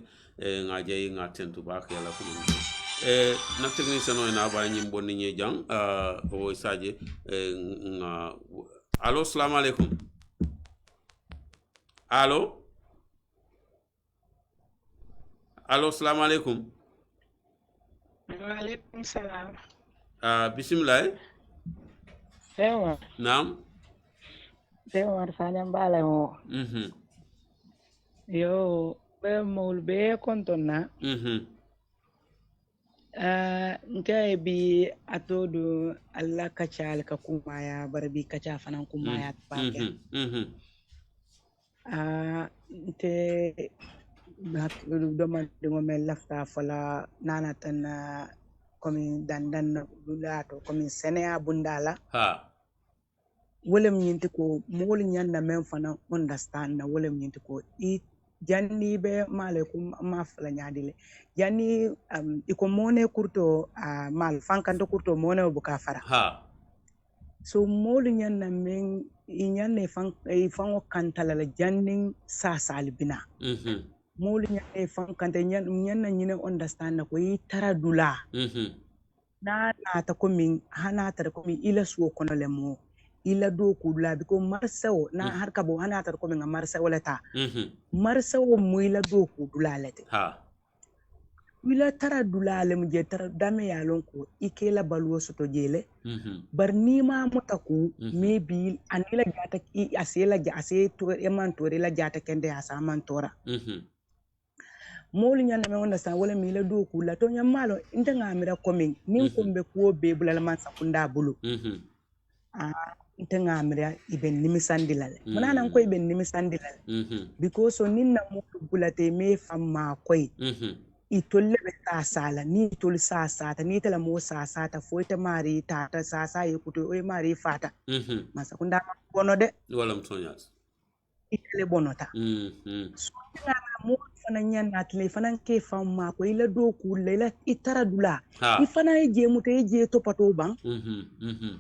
ngaje ngatentu bak yalla ko na technicien no na ba nyim bonni ñe jang o saje allo assalamu alaykum allo assalamu alaykum wa alaykum salam bismillah ewa naam Sewar fanya mbala mo. Yo be mol be kontona. Nka bi atodo Allah kacal ka kumaya barbi kaca fanan kumaya pake. Nte do man de ngomel lafta fala nana tan komi dandan dulato komi senea bundala. Wolem nyinti ko mol nyanna men fana understand na wolem nyinti ko I janni be malekum ma fala nyaadile janni iko mone kurto mal fankanto kurto mone buka fara so mol nyanna men nyanne fango kantala la janni sa salbina mol nyanne fankante nyanna nyine understand na ko I taradula na ta ko min hana ta ko min ila suwo kono le mo ila do kudula biko marsawo na har kabo hana tar ko nga marsawo leta marsawo mo ila do kudula lete wila tara dulale mu je tara dame ya lon ko ikela balwo soto jele bar ni ma motaku maybe anila jata asela ase to eman to la jata kende asa man tora molu nyana me wona sa wala mi la do kula to nyamalo inta ngamira komin nin kombe ko be bulala man sakunda bulu ntenga amira iben nimisandilale manana ko iben nimisandilale because ninna mo bulate me famma koy itolle be ta sala ni tol sa sata ni tala mo sa sata foita mari tata sa sa yekuto o mari fata masakunda bono de wala mtonyas itele bonota so mo fana nyanna tele fana ke famma ko ila do ku lela itara dula ifana je muto je to pato ban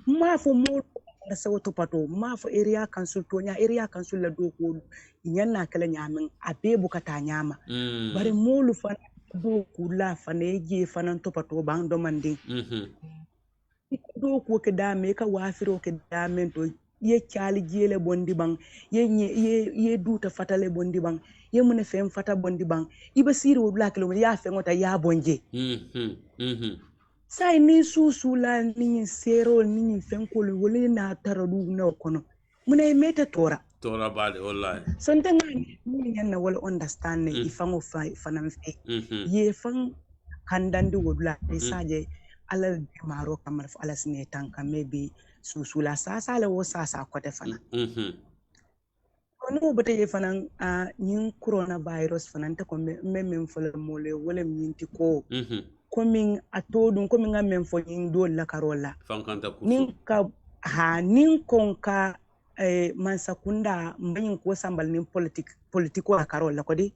ma fo mo na sawo to pato ma fo area council to nya area council la do ko nyanna kala nyamin abe bukata nyama bari molu fa do kula fa ne je fanan to pato ban do mandi do ko ke dame ka wafiro ke dame to ye chali jele bondi bang ye duta fatale bondi bang ye mune fem fata bondi bang iba siro black lo ya fe ngota ya bonje sai ni susula ni sero ni fenkolo wole na taradu na kono mune meta tora bale wallahi sonta ngani ni yanna wala understand ifango fanam fe ye fan kandandi wodula saje ala maro kamar ala sine tanka maybe susula sasa la wo sasa kote fana no bata ye fana nyin coronavirus fana ta ko memem fala mole wala minti ko komin atodun komin ngamen fo nyin do la karola fankanta ku nin ka nin konka mansakunda mbanyin ko sambal nin politiko a karola ko di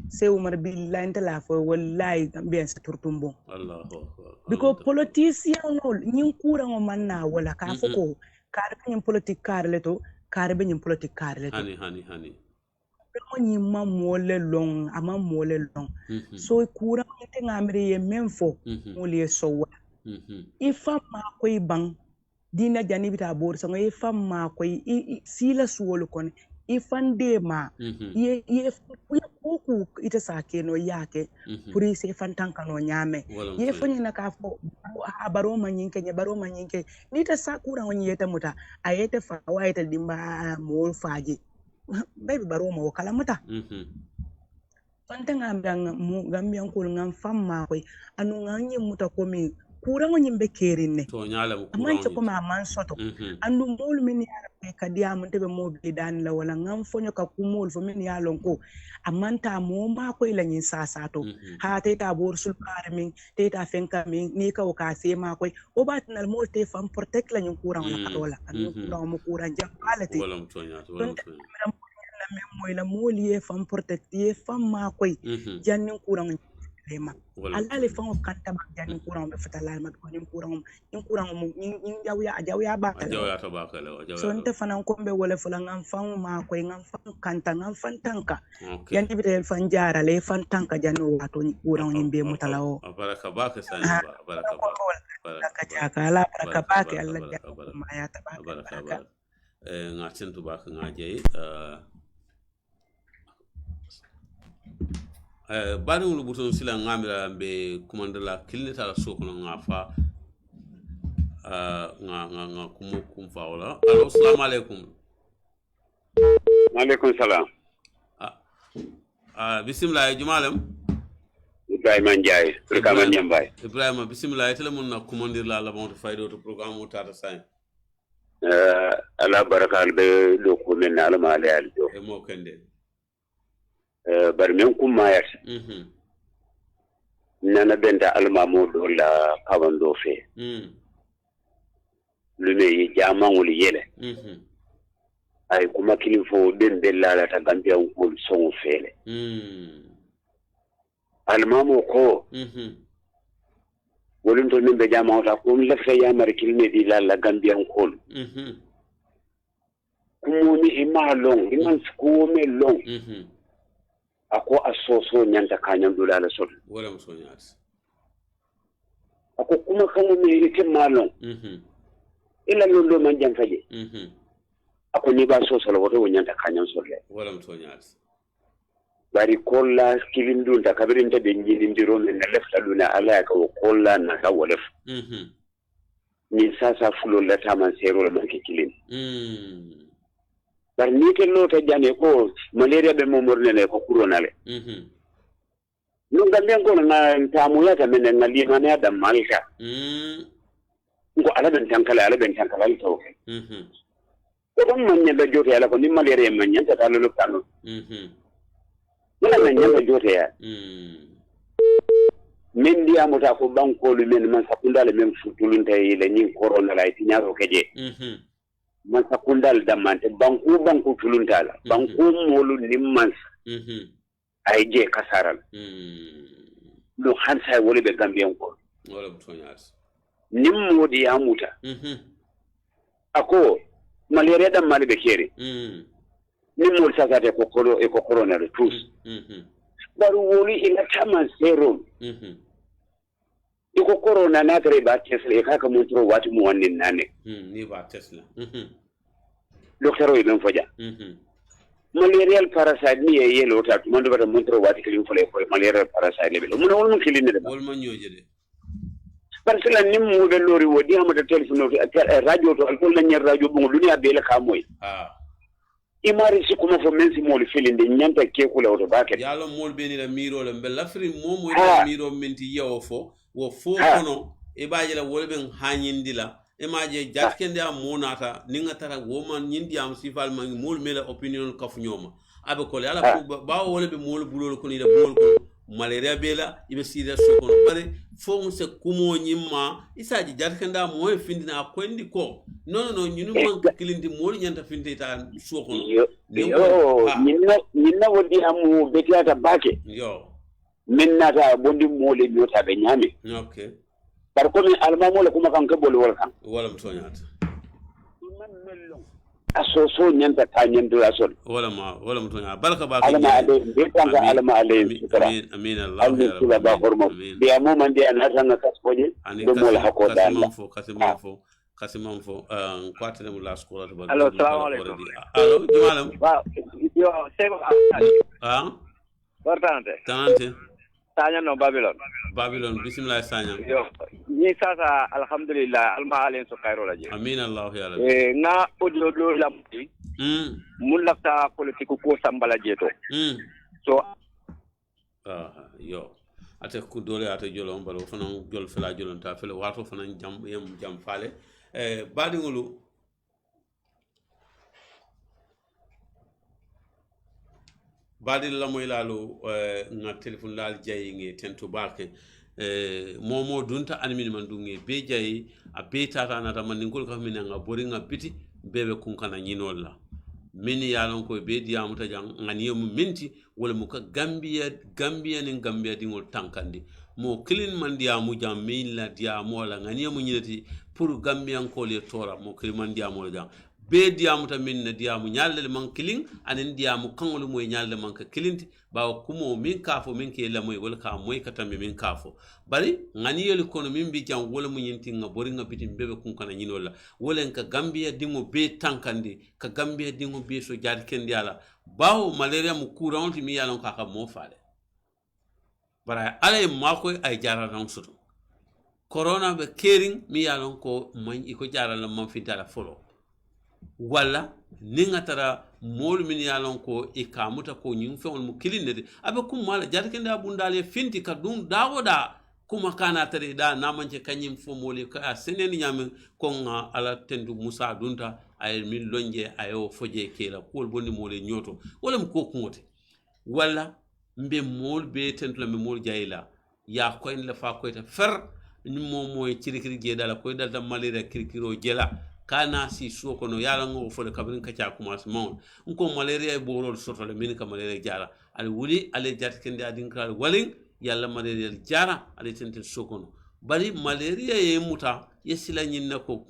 se umar billahi intala fo wallahi gambian sa turtumbo Allahu because politician no nyin kura ngo manna wala ka foko kar nyin politique kar leto kar be nyin politique kar leto hani ko nyin ma mole long ama mole long so kura ngite ngamre ye memfo mole so ifa ma ko bang dina jani bita bor so ngai fam ma ko sila suwol kon ifande ma ye ku ita sake no yake puri se fantan kano nyame ye fani na ka fo baro manyinke ni ta sakura woni yeta muta ayete fa waita dimba mo faji baby baro mo kala muta fantan gambian ko ngam fam ma ko anu nganye muta ko mi kurango nyimbe kerinne to nyala mu amanche ko ma man soto andu mol min yala be kadiya mun tebe mo be dan la wala ngam fonyo ka kumol fo min yala ko amanta mo ma ko ila nyin sasa to ha teta bor sul min teta fenka min ni ka o ka se ma ko o batnal mo te fam protect la nyin kurango la kadola anu kurango mo kuran jam palati wala mu to nya moy la moli e fam protect ye fam ma ko jannin kurango lema alla le fango kanta ba jani kurang be fatala ma ko nim kurang mo nim jawya ba ka jawya to ba ka le so nte fanan ko be wala fula ngam fango ma ko ngam fang kanta ngam fan tanka yanti be fan jara le fan tanka jano wato kurang nim be mutalawo baraka ba ka sani ba baraka ba baraka ta kala baraka ba ka alla ma ya ta ba baraka ngatin to ba ka ngaje bari wulu buton sila ngamira be kumandala kilnita la sokono ngafa nga kumfa wala allo assalamu alaikum alaikum salam bismillah jumalem Ibrahima Ndiaye Brikama Nyambay Ibrahima bismillah tele mun na kumandir la bon faydo to programme o tata sain ala barakal be do ko men ala male al do e mo kende bar men kum mayat nana benda alma modo la kawando fe lume yi jama ngoli yele ay kuma kilifo den bella la ta gambia ngol songo fele alma mo ko wolin to nimbe jama ta ko la fe ya mar kilne di la gambia ngol kumuni imalong iman sko me long ako asoso nyanta kanyam dulala sol wala muso nyas ako kuma kanu me yake malon ila londo man jam faje ako ni ba so solo woto nyanta kanyam sol wala muso nyas bari kolla kilindul ta kabirin ta benji ndiro men na lefta luna ala ka kolla na ka wolef ni sasa fulo la taman sero la man kilin bar ni ke lota jane ko malaria be momorne ne ko corona le no gambe ko na tamu ya ta men ngali mane adam malika ko ala ben tankala to ko man ne be jote ala ko ni malaria man nyanta ta lo tanu wala man nyanta jote ya min dia mota ko banko lu men man sakunda le men futulun tay le ni corona la ti nyaro keje man sakundal damante banku tuluntala banku molu nimmans ay je kasaral do hansa wole be gambian ko wala mutonyas nimmodi amuta ako malaria dan mali be kere ni mol sakate ko corona de tous baru woli ila taman serum iko corona na tare ba tesla ka ka mun tro wati mu wannan nane ni ba tesla docteur o ben foja malarial parasite ni e yelo ta mondo bata mun tro wati kilin fole ko malarial parasite le mun wol mun kilin de wol man nyoje de parce que la nim mu be lori wodi hamata telephone radio to alkol na nyer radio bu dunia be la ka moy imari si kuma fo men si mol filinde nyanta ke kula auto baket yalo mol be ni la miro le mbel lafri momo e miro menti yewo fo wo fo kono e baaje la wolbe hanyindi la e maaje jatkende am monata ninga tara woman nyindi am sifal mangi mol mela opinion kafu nyoma abe ko ala ba wolbe mol bulol ko ni la mol ko malaria bela ibe sida so kono bare fo mu se kumo nyimma isaji jatkende am mo findina ko ndi ko non ñunu man kilindi mol nyanta finde ta so kono yo nyinna wodi amu betiata bake yo minnata bondi mole nyota be nyame okay par ko min almamo le kuma kan ke bol wol kan wala mo soñata aso so nyanta ta nyandu asol wala mo soñata baraka ba alama ade be tanga alama ale amin allah ya rabbi ba hormo bi amu man de an hatanga kaspoje do mol hako dalla kasimam fo kwatale mu la skola to ba allo assalamu alaykum allo jumalam wa yo sego Tanante. Sanya no Babylon. Bismillah Sanya. Yo. Ni sasa alhamdulillah alma alen so kairo laje. Amin Allah ya rabbi. Na audio do lamti. Mun lafta politique ko sambala jeto. So yo. Ate ku dole ate jolo mbalo fana jol fela jolon ta fele wato fana jam fale. Badi ngulu badil la moy lalu nga telephone lal jayi nge tento barke momo dunta anmin man dunge be jayi a be tata na tam ngol ka min nga bori nga piti bebe kun kana nyinol la min yalon ko be diamu ta jang ngani mu minti wala mu ka gambia ni gambia dingol tankandi mo kilin man diamu jam min la diamu la ngani mu nyinati pour gambian ko le tora mo kilin man diamu jam be diamu ta min na diamu nyalle man kilin anen diamu kangol moy nyalle man ka kilinti bawo kumo min kafo min ke la moy wala ka moy katambe min kafo bari ngani yel kono min bi jam wala mu nyinti nga bori nga bitim bebe kun kana nyinola wala ka gambia dingo be tankandi ka gambia dingo be so jaar kendi ala bawo malaria mu courant mi yalon ka mo faale bara ala mako ay jaara non soto corona be kering mi yalon ko man iko jaara la man fi dara folo wala ninga tara mol min yalon ko e kamuta ko nyum fe on mu kilinde abe kum mala jarkende abundale finti ka dum dawoda kuma kana tare da namance kanyim fo mole ka senen nyam ko nga ala tendu musa dunta ay min lonje ayo foje kela ko bonni mole nyoto wala ko kungote wala mbe mol be tentu la mol jayla ya ko en la fa ko ta fer ni mom moy cirikiri gedala ko dalta malira kirikiro jela kana si soko no yala ngo fo le kabrin ka cha commencement ko malaria borol soto le min ka malaria jara al wuli ale jat kende adin kal walin yalla malaria jara ale tente soko no bari malaria ye muta yesila nyinna ko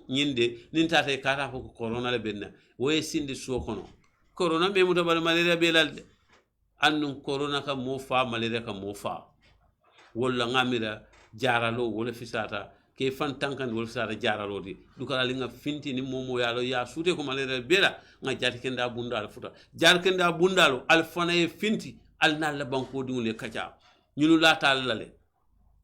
nyinde nin tata kata ko corona le benna woy sindi soko no corona be muta bari malaria be lalde annun corona ka mo fa malaria ka mo fa wala ngamira jaralo wala fisata ke fan tankan wol sara jaralo di dukala linga finti ni momo yalo ya sute ko malere bela nga jati kenda bundal futa jar kenda bundalo al fana e finti al nalla banko dingule kacha ñunu latal lale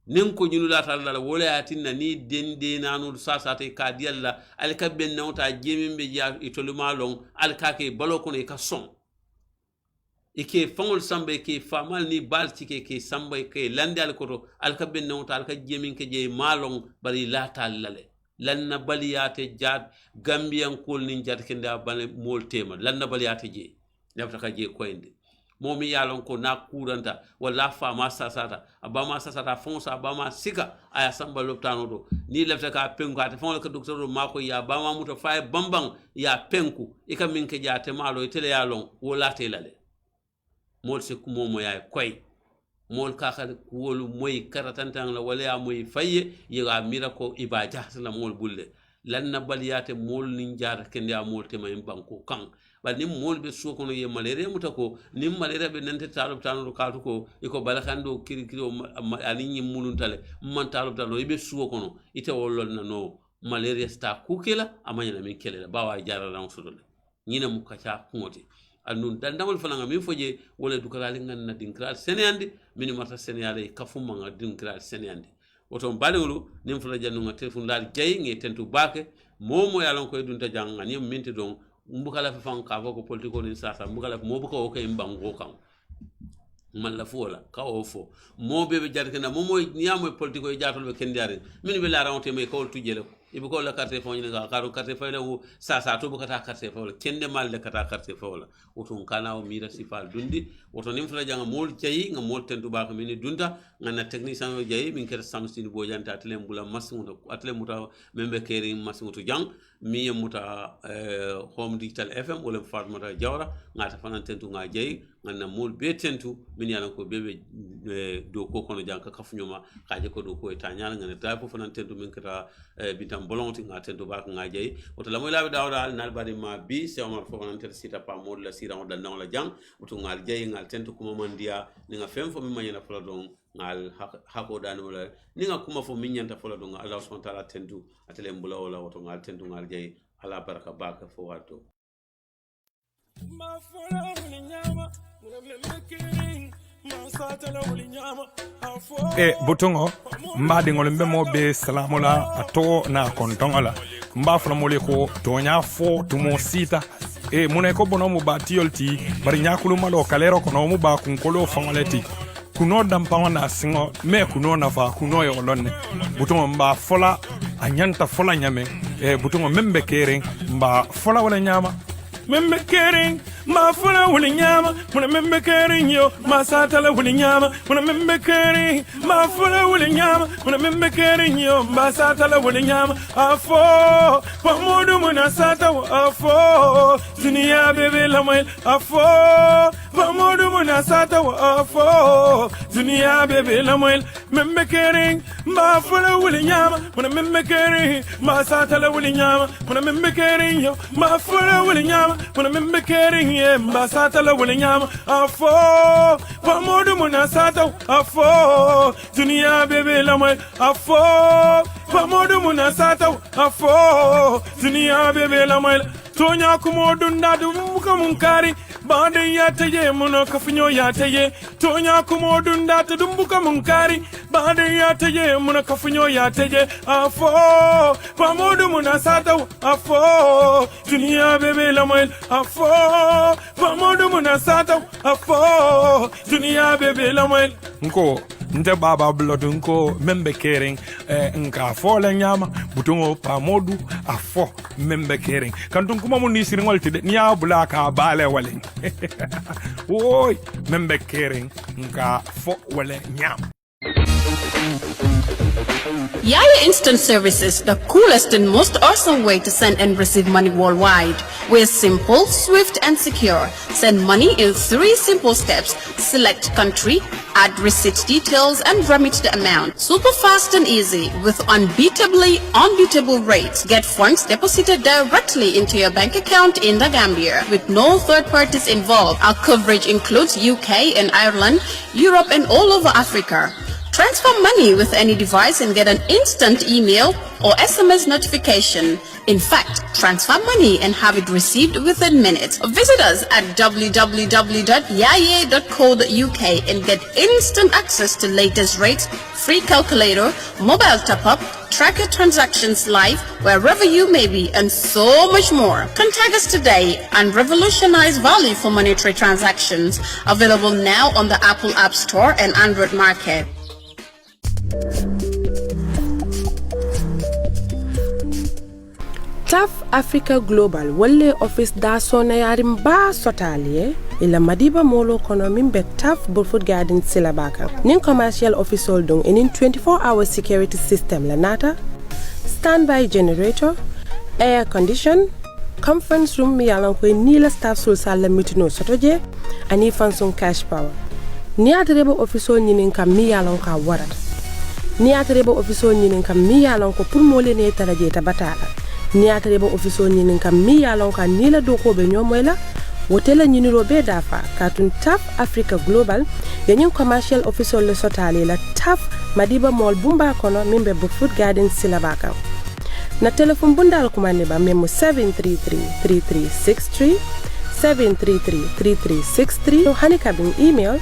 nen ko ñunu latal lale wala yatinna ni dende nanu sasate ka dialla al ka ben nawta jemimbe ja itoluma long al ka ke balo ko ne ka son ike fangol sambe ke famal ni balti ke sambe ke lande al koto al ka ben nawta al ka jemin ke je malong bari latal lale lanna baliyate jad gambian kol nin jad kende bale mol tema lanna baliyate je nafta ka je koyndi momi yalon ko na kuranta wala fa ma sasata abama sasata fonsa abama sika aya samba loptano do ni lefta ka penku ate fon ka docteur mako ya bama muta fay bambang ya penku e kam min ke jate malo tele yalon wala telale mol se kumo mo ya koy mol ka ka wolu moy karatantang la wala ya moy faye yiga mira ko iba jahsana mol bulle lanna baliyate mol nin jara kende a mol tema en banko kan ba nim mol be so kono ye malaria mutako nim malaria be nante talop tanu kaltu ko iko balakando kiri ani nyim muluntale man talop tanu ibe so kono ite wolol na no malaria sta kukela amanya na min kelela bawa jara ran sudole nyina mu kacha ngoti andun dandamal fananga min foje wala dukalali nganna dinkral seneyande min marta seneyale kafuma nga dinkral seneyande woto balewlu nim fula jannu nga telefon dal jey ngi tentu bake momo yalon ko edunta janga ni minti don mbukala fa fan ka ko politiko ni sasa mbukala mo buka o kay mbango kan man la fola ka o fo mo bebe jarke na mo moy nyamo politiko e jatol be kendare min be la rawte me ko tujele ibu ko la carte fo ni ga karu carte fo la sasa to bukata carte fo kende mal le kata carte fo la woto kana o mira sifal dundi woto nim fula janga mol jayi nga mol tentu ba ko min dunda ngana technicien o jayi min kete samsini bo janta atlem bula masimuto atlem muta membe keri masimuto jang mi muta home digital fm wala fatmata jawra ngata fanan tentu nga jayi ngana mol be tentu min yana ko bebe do ko kono janka kafunyoma kaje ko do ko tanyal ngana dapo fanan tentu min kata bitam bolonti nga tentu ba nga jayi woto lamoy labe dawda nal bari ma bi se on fo fanan ter sita pa mol la sira on dal la jang woto ngal jayi ngal tentu kuma mandia ni nga fem fo mi manyana fala don ngal hako dani wala ni nga kuma fo min nyanta fala don Allah subhanahu wa ta'ala tentu atele mbula wala woto ngal tentu ngal jayi ala baraka baka fo wato butongo mbadi ngol mbemo be salamula ato na kontongola mba fala mole ko tonya fo tumo sita mune ko bono mu batiyolti bari nyakulu malo kalero kono mu ba kun kolo fangoleti kuno dampa na singo me kuno na fa kuno yo lonne butongo mba fola anyanta fola nyame butongo membe kering mba fola wala nyama membe kering ma fola wala nyama muna membe kering yo ma satala wala nyama muna membe kering ma fola wala nyama muna membe kering yo ma satala wala nyama afo pamodu muna sata afo dunia bebe la mai afo pamodu muna sata afo dunia bebe la mai membe kering ma fola wala nyama muna membe kering ma satala wala nyama muna membe kering yo ma fola wala nyama muna membe kering mbasata la wala nyama afo pamodu munasata afo dunia bebe la mai afo pamodu munasata afo dunia bebe la mai tonya kumodu ndadu mukamunkari bande yataye muno kafunyo yataye tonya kumodu ndatu dumbuka munkari bande yataye muno kafunyo yataye afo pamodu munasata afo dunia bebe la mai afo pamodu munasata afo dunia bebe la mai nko nte baba blood nko membe kering nka fole nyama butungo pamodu afo membe kering kantun kuma mun ni siringol tide niya bula ka bale wale oy membe kering nka fo wale nyama. Yaya Instant Services, the coolest and most awesome way to send and receive money worldwide. We're simple, swift, and secure. Send money in 3 simple steps. Select country, add receipt details, and remit the amount. Super fast and easy with unbeatably unbeatable rates. Get funds deposited directly into your bank account in the Gambia with no third parties involved. Our coverage includes UK and Ireland, Europe, and all over Africa. Transfer money with any device and get an instant email or SMS notification. In fact, transfer money and have it received within minutes. Visit us at www.yaye.co.uk and get instant access to latest rates, free calculator, mobile top-up, track your transactions live wherever you may be, and so much more. Contact us today and revolutionize value for monetary transactions. Available now on the Apple App Store and Android Market. TAF Africa Global Wale Office da sona yarim ba sotalie ila madiba molo kono mimbe TAF Burfoot Garden silabaka nin commercial office holding in 24-hour security system la nata standby generator air condition conference room mi yalan ko ni la staff sul sala mitino sotoje ani fansum cash power ni atrebo office nyinin kam mi yalan ka warata ni atrebo office nyinin kam mi yalan ko pour mo lene taraje ta batala niata ba office ni kam mi ya lon kan ni la do ko be nyomoyla wotela nyiniro be dafa katun TAF Africa Global yanyin commercial officer le sotale la TAF Madiba Mall Bumba kono mimbe Food Garden Silabaka na telephone bundal kumane ba memo 733-3363 733-3363 hani kabin email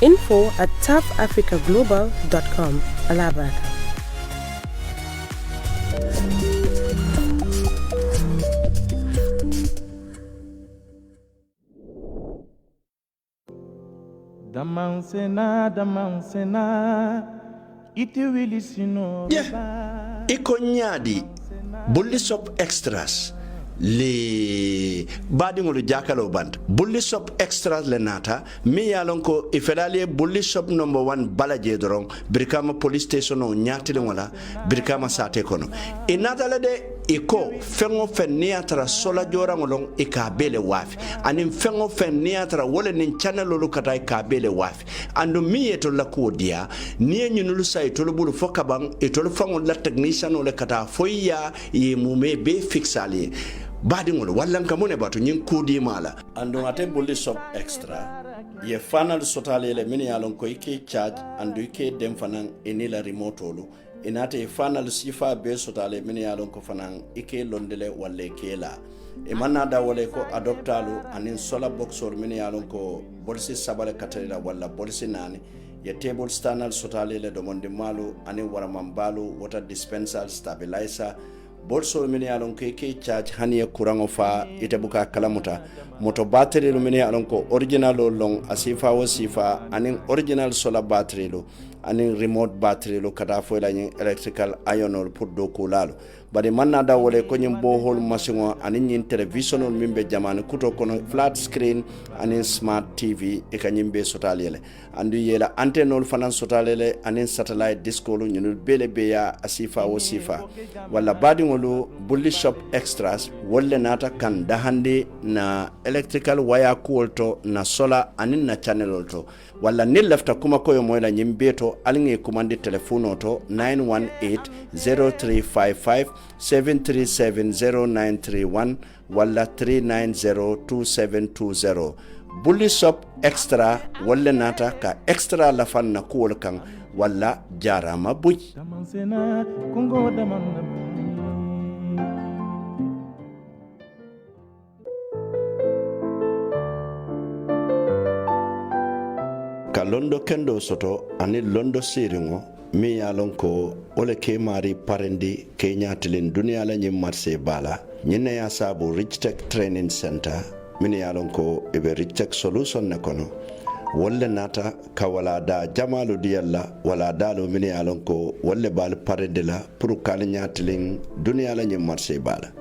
info@tafafricaglobal.com alabaka. Damansena iti wili sino iko nyadi bulli sop extras le badingolu jakalo band bulli shop extras le nata mi yalon ko ifedali bulli shop number 1 balaje dorong birkama police station o nyatile wala birkama sate kono inata le de iko fengo fenniatra sola jora ngolong ikabele wafi anim fengo fenniatra wole nin channel lu kata ikabele wafi ando mi eto la kodia nie nyunulu sai to bulu fokabang eto fango la technician ole kata foya ye mume be fixali badingol wallan kamone batu nyin kudi mala ando ate bulli shop extra ye fanal sotale le mini yalon ko ike charge ando ike dem fanan enila remote lu inate fanal sifa be sotale mini yalon ko fanan ike londele walle kela e manada wole ko adoptalu anin sola box or mini yalon ko bolsi sabale katela walla bolsi nani ye table stanal sotale le domonde malu anin waramambalu water dispenser stabilizer bolso mini alon ke charge haniya kurango fa ite buka kalamuta moto battery lu mini alon ko original long asifa wo sifa anin original solar battery lu anin remote battery lu kada fo la electrical iron pour do ko lalo bari manna da wole ko nyim bo hol machine anin nyin television mimbe jamane kuto kono flat screen anin smart tv e kanyimbe sotalele andu yela antenne fanan sotalele anin satellite disco lu nyul bele beya asifa wo sifa wala badi ngolu bulli shop extras wolle nata kan dahande na electrical wire kulto na solar anin na channel to wala nil lafta kuma koyo moyla nyimbeto alinge kumandi telephone to 918-0355 7370931 wala 3902720 bulli shop extra wala nata ka extra lafan na kuol kan wala jarama buj ka londo kendo soto ani londo siringo mi yalon ko ole ke mari parendi ke nyatilin dunia la nyim marse bala nyina ya sabu Rich Tech Training Center min yalon ko ebe Rich Tech solution ne kono wolle nata ka wala da jamalu diyalla wala dalo min yalon ko wolle bal parendi la pour kal nyatilin dunia la nyim marse bala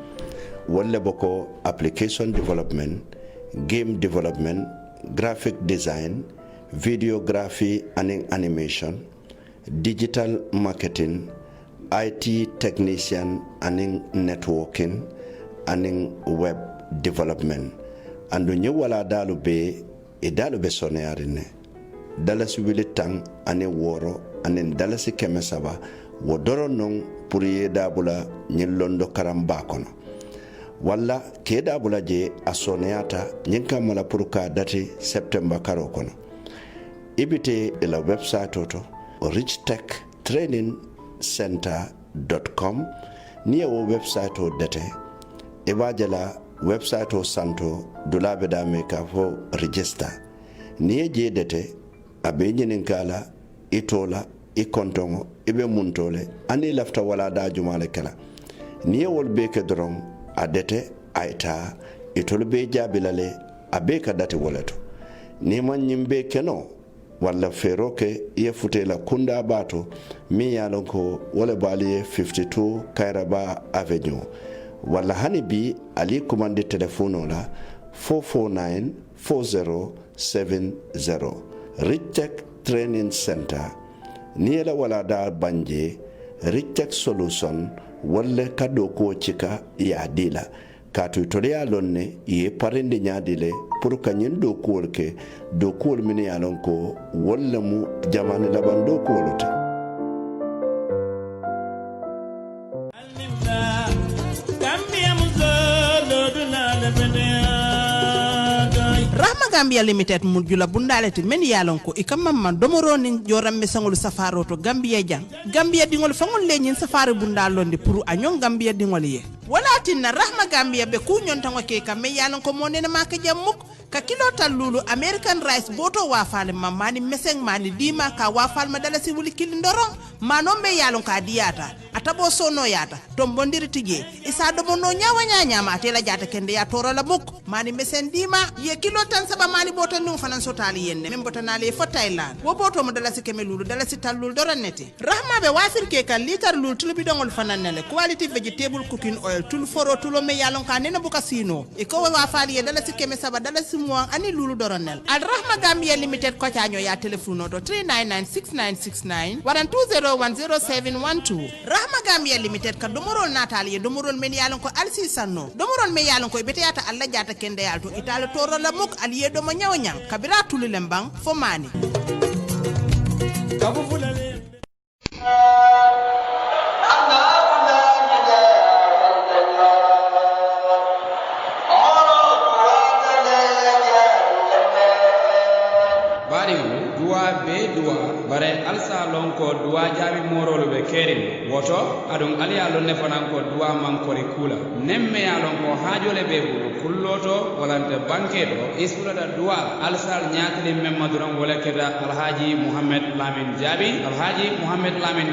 wolle boko application development, game development, graphic design, videography and animation, digital marketing, IT technician and networking and web development. Andu nye wala dalu be soneyarine dalasi wili tang ane woro ane dalasi kemesaba wodoro nong puriye dabula nye londo karamba kono wala ke dabula je asoneyata nyinka mala puruka dati September karo kono ibite ila website oto richtechtrainingcenter.com niya wo website o dete ibajala website o santo dulabe dame ka fo register niye je dete abe nyinin kala itola ikontongo ibe muntole ani lafta wala da jumale kala niye wol beke dron adete aita itol be jabilale abe ka date woleto ni man nyimbe keno wala feroke ye futela kunda bato mi yalon ko wala bali 52 Kairaba Avenue wala hani bi ali commande telefono la 4494070 Rich Tech Training Center ni la wala da banje Rich Tech Solution wala kado ko chika ya dila katu tolea lonne ye parende nyadile pour kanyin do kolke do kol mini yalon ko wala mu jamane laban do kolote Gambi Rahma Gambia Limited mujula bundaleti men yalon ko ikamma domoro ni joramme sangol safaro to Gambia jang Gambia dingol fangol leñin safari bundalondi pour anyon Gambia dingol ye wala tinna Rahma Gambia be ku nyon tango ke kam men yalon ko monena maka jammuk ka kilo talulu American rice boto wafale mamani meseng mani dima ka wafal madala si wuli kilindoro manombe yalon ka diata atabo sono yata tombondiri tije isa domo no nyawa nyama atela jata kende ya toro la muk mani mesen dima ye kilo tan saba mani boto nung fanan sotali yenne men boto nale fo Thailand wo boto mo dala si kemelulu dala si talul doranete Rahma be wasir ke kan litar lul tulubi dongol fanan nele quality vegetable cooking oil tul foro tulo me yalon ka nena buka sino e ko wafali ye dala si keme saba dala si mo ani lulu doranel Al Rahma Gambia Limited ko tanyo ya telefono do 3996969 waran 20100712 Rahma Gambia Limited ka domorol natali ye domorol men yalon ko alsi sanno domorol men yalon ko beteyata alla jata kende yalto italo toro la muk aliye do ma nyawnyang kabira tululem bang fo mani bare alsa lon ko duwa jaabi morolo be kerin woto adon ali alon ne fanan ko duwa man ko kula nemme alon ko haajole be bulu kulloto walante banketo isura da duwa alsal nyaatli memmaduran wala keda alhaji Muhammad Lamin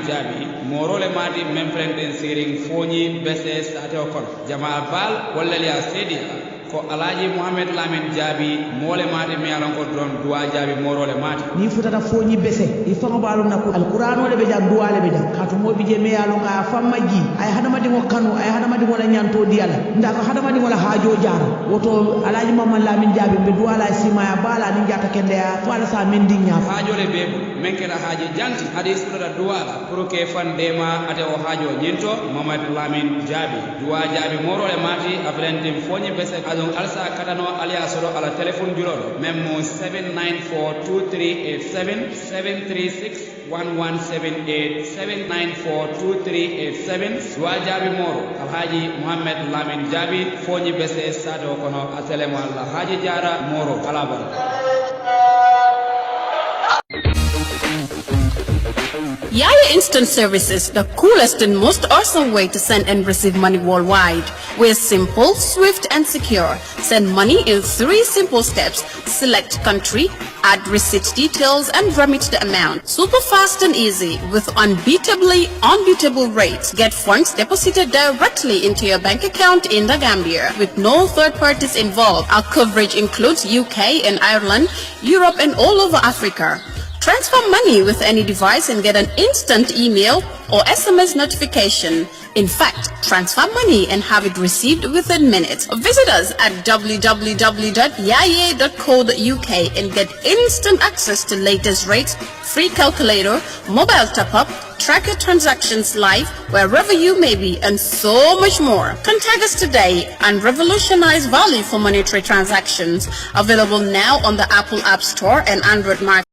Jabi morole madi memprenden siring foni bese sate ko jamaa bal wala ya sedi ko alhaji Muhammad Lamin Jabi mole made mi alon ko don duwa jabi morole made ni futata foñi bese i fango balo nako alquran wala be jam duwa le be jam katu mo bi je me alon ka fammaji ay hadama di mo kanu ay hadama di wala nyanto di ala nda ko hadama di wala haajo jaar woto alhaji Muhammad Lamin Jabi be duwa la sima ya bala ni jata kende ya fala sa mendi nya haajo le be menkena haaji janti hadis sura duwa pour que fandema ate o haajo nyento Muhammad Lamin Jabi duwa jabi morole made afrendim foñi bese donc alsa kadano aliya soro ala telephone jurol même 7942387 7361178 7942387 wajabi moro alhaji Muhammad Lamin Jabi foni bese sado kono aselemo Allah haji jara moro kala baraka Yaya Instant Services, the coolest and most awesome way to send and receive money worldwide. We're simple, swift, and secure. Send money in 3 simple steps. Select country, add receipt details, and remit the amount. Super fast and easy with unbeatable rates. Get funds deposited directly into your bank account in the Gambia with no third parties involved. Our coverage includes UK and Ireland, Europe, and all over Africa. Transfer money with any device and get an instant email or SMS notification. In fact, transfer money and have it received within minutes. Visit us at www.yaye.co.uk and get instant access to latest rates, free calculator, mobile top-up, track your transactions live wherever you may be, and so much more. Contact us today and revolutionize value for monetary transactions. Available now on the Apple App Store and Android market.